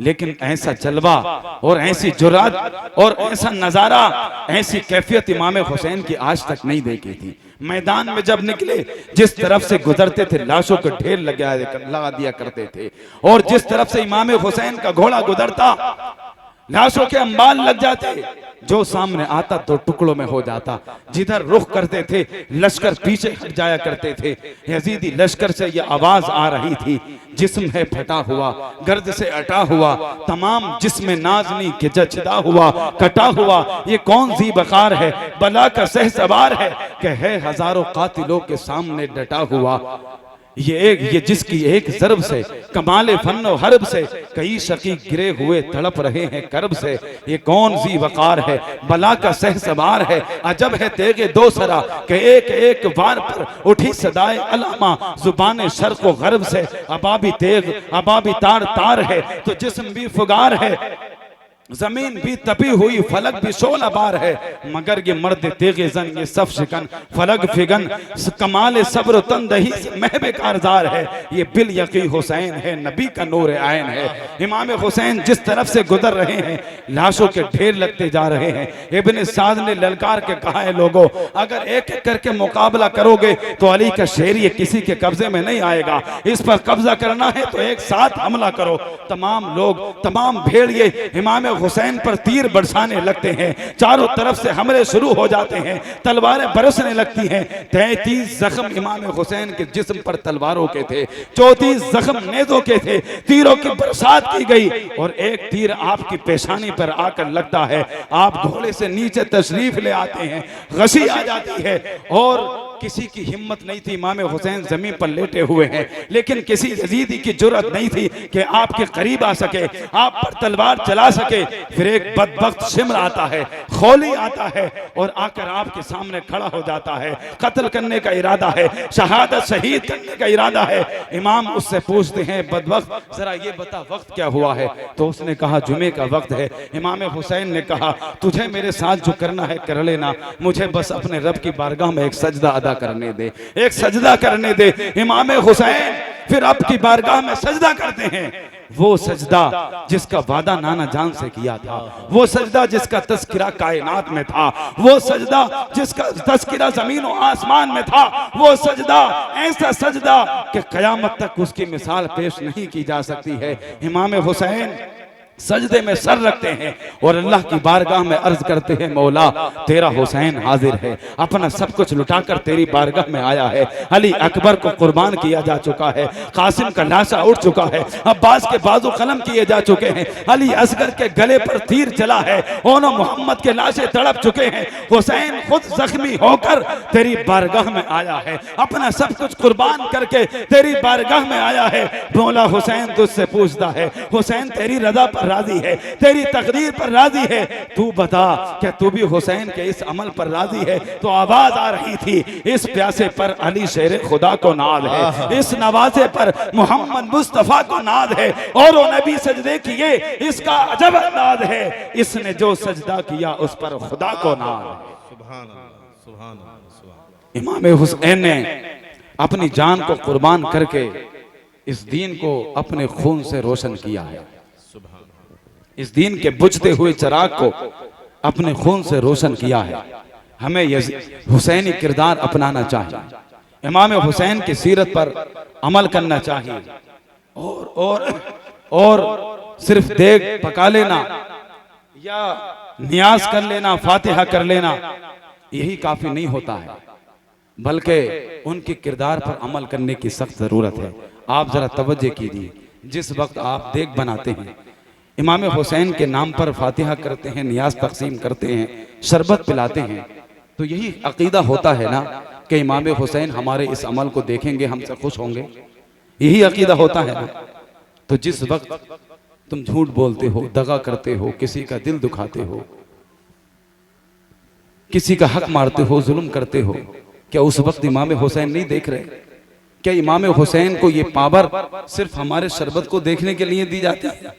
लेकिन ऐसा जलवा और ऐसी जुर्रत और ऐसा नजारा, ऐसी कैफियत इमाम हुसैन की आज तक नहीं देखी थी। मैदान में जब निकले, जिस तरफ से गुजरते थे लाशों को ढेर लगा दिया करते थे और जिस तरफ से इमाम हुसैन का घोड़ा गुजरता लाशों के अंबाल लग जाते। जो सामने आता तो टुकड़ों में हो जाता। जिधर रुख करते थे लश्कर पीछे हट जाया करते थे। यजीदी लश्कर से यह आवाज आ रही थी, जिस्म है फटा हुआ, गर्द से अटा हुआ, तमाम जिस्म नाजनी के जचदा हुआ, कटा हुआ। ये कौन सी बकार है, बला का सह सवार है कि है हजारों कातिलों के सामने डटा हुआ। ये जिसकी एक ज़रब से कमाले फन्नो हरब से कई शकी गिरे हुए तड़प रहे हैं कर्ब से। ये कौन सी वकार है, बला का सह सवार है, अजब है तेगे दो सरा के एक एक वार पर उठी सदाए अलामा जुबान शर्क व गर्ब से। अबाबी तेग अबाबी तार तार है तो जिस्म भी फुगार है, जमीन भी तपी हुई फलक भी शोला बार है, मगर ये मर्द तेगे जन ये सब शिकन फलक फिगन कमाल सब्र तंदही से महबे कारजार है। ये बिल यकी हुसैन है, नबी का नूर आयन है। इमाम हुसैन जिस तरफ से गुजर रहे हैं लाशों के ढेर लगते जा रहे हैं। इब्न साद ने ललकार के कहा है, लोगों अगर एक एक करके मुकाबला करोगे तो अली का शेर ये किसी के कब्जे में नहीं आएगा। इस पर कब्जा करना है तो एक साथ हमला करो। तमाम लोग, तमाम भेड़िए इमाम हुसैन पर तीर बरसाने लगते हैं। चारों तरफ से हमले शुरू हो जाते हैं, तलवारें बरसने लगती हैं। 33 जख्म इमाम हुसैन के जिस्म पर तलवारों के थे, 34 जख्म नेज़ों के थे। तीरों की बरसात की गई और एक तीर आपकी पेशानी पर आकर लगता है। आप घोड़े से नीचे तशरीफ ले आते हैं, गशी आ जाती है और किसी की हिम्मत नहीं थी, इमाम हुसैन जमीन पर लेटे हुए हैं, लेकिन किसी यजीदी की जुर्रत नहीं थी कि आपके करीब आ सके, आप पर तलवार चला सके। फिर एक बदबख्त शिमर आता है, खौली आता है और आकर आपके सामने खड़ा हो जाता है। कत्ल करने का इरादा है, शहादत शहीद करने का इरादा है। इमाम उससे पूछते हैं, बदबख्त जरा ये बता वक्त क्या हुआ है? तो उसने कहा जुमे का वक्त है। इमाम हुसैन ने कहा तुझे मेरे साथ जो करना है कर लेना, मुझे बस अपने रब की बारगाह में एक सजदा अदा करने दे, एक सजदा करने दे। इमाम हुसैन फिर रब की बारगाह में सजदा करते हैं, वो सजदा जिसका वादा नाना जान से किया था, वो सजदा जिसका तस्किरा कायनात में था, वो सजदा जिसका तस्किरा जमीन और आसमान में था, वो सजदा ऐसा सजदा कि कयामत तक उसकी मिसाल पेश नहीं की जा सकती है। इमाम हुसैन सजदे में सर रखते हैं और अल्लाह की बारगाह में अर्ज करते हैं, मौला तेरा हुसैन हाजिर है, अपना सब कुछ लुटाकर तेरी बारगाह में आया है। अली अकबर को कुर्बान किया जा चुका है, कासिम का लाशा उठ चुका है, अब्बास के बाजू कलम किए जा चुके हैं, अली असगर के गले पर तीर चला है, ओनो मोहम्मद के लाशें तड़प चुके हैं। हुसैन खुद जख्मी होकर तेरी बारगाह में आया है, अपना सब कुछ कुर्बान करके तेरी बारगाह में आया है। मौला हुसैन तुझसे पूछता है, हुसैन तेरी रजा पर राजी है, तेरी तकदीर पर राजी है, तू बता क्या तू भी हुसैन के इस अमल पर राजी है? तो आवाज आ रही थी, इस प्यासे पर अली शेर खुदा को नाद है, इस नवाजे पर मोहम्मद मुस्तफा को नाद है, और वो नबी सजदे किए इसका अजब अंदाज है, इसने जो सजदा किया उस पर खुदा को नाद है। सुभान अल्लाह, सुभान अल्लाह, सुभान। इमाम हुसैन ने अपनी जान को कुर्बान करके इस दीन को अपने खून से रोशन किया है, इस दीन के बुझते हुए चिराग को अपने खून से रोशन किया है। हमें हुसैनी किरदार अपनाना चाहिए, इमाम हुसैन की सीरत पर अमल करना चाहिए, और सिर्फ देग पका लेना या नियाज कर लेना, फातिहा कर लेना, यही काफी नहीं होता है, बल्कि उनके किरदार पर अमल करने की सख्त जरूरत है। आप जरा तवज्जो कीजिए, जिस वक्त आप देग बनाते हैं, इमाम हुसैन के नाम पर फातिहा करते हैं, नियाज तकसीम करते हैं, शरबत पिलाते हैं, तो यही अकीदा होता है ना कि इमाम हुसैन हमारे इस अमल को देखेंगे, हमसे खुश होंगे, यही अकीदा होता है ना। तो जिस वक्त तुम झूठ बोलते हो, दगा करते हो, किसी का दिल दुखाते हो, किसी का हक मारते हो, जुल्म करते हो, क्या उस वक्त इमाम हुसैन नहीं देख रहे? क्या इमाम हुसैन को ये पावर सिर्फ हमारे शरबत को देखने के लिए दी जाती है?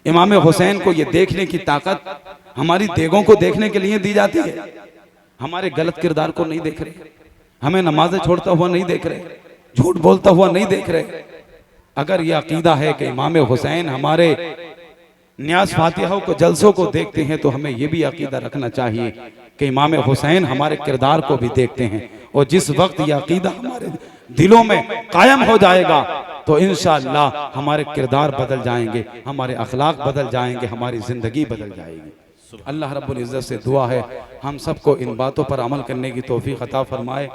इमाम हुसैन को ये देखने की ताकत हमारी देगों को देखने के लिए दी जाती है? हमारे गलत किरदार को नहीं देख रहे, हमें नमाजें छोड़ता हुआ नहीं देख रहे, झूठ बोलता हुआ नहीं देख रहे। अगर ये अकीदा है कि इमाम हुसैन हमारे न्यास फातिहा को, जलसों को देखते हैं, तो हमें ये भी अकीदा रखना चाहिए कि इमाम हुसैन हमारे किरदार को भी देखते हैं। और जिस वक्त ये अकीदा हमारे दिलों में कायम हो जाएगा तो इंशाअल्लाह हमारे किरदार बदल जाएंगे, हमारे अखलाक बदल जाएंगे, हमारी जिंदगी बदल जाएगी। अल्लाह रब्बुल इज्जत से दुआ है हम सबको इन बातों पर अमल करने की तौफीक अता फरमाए।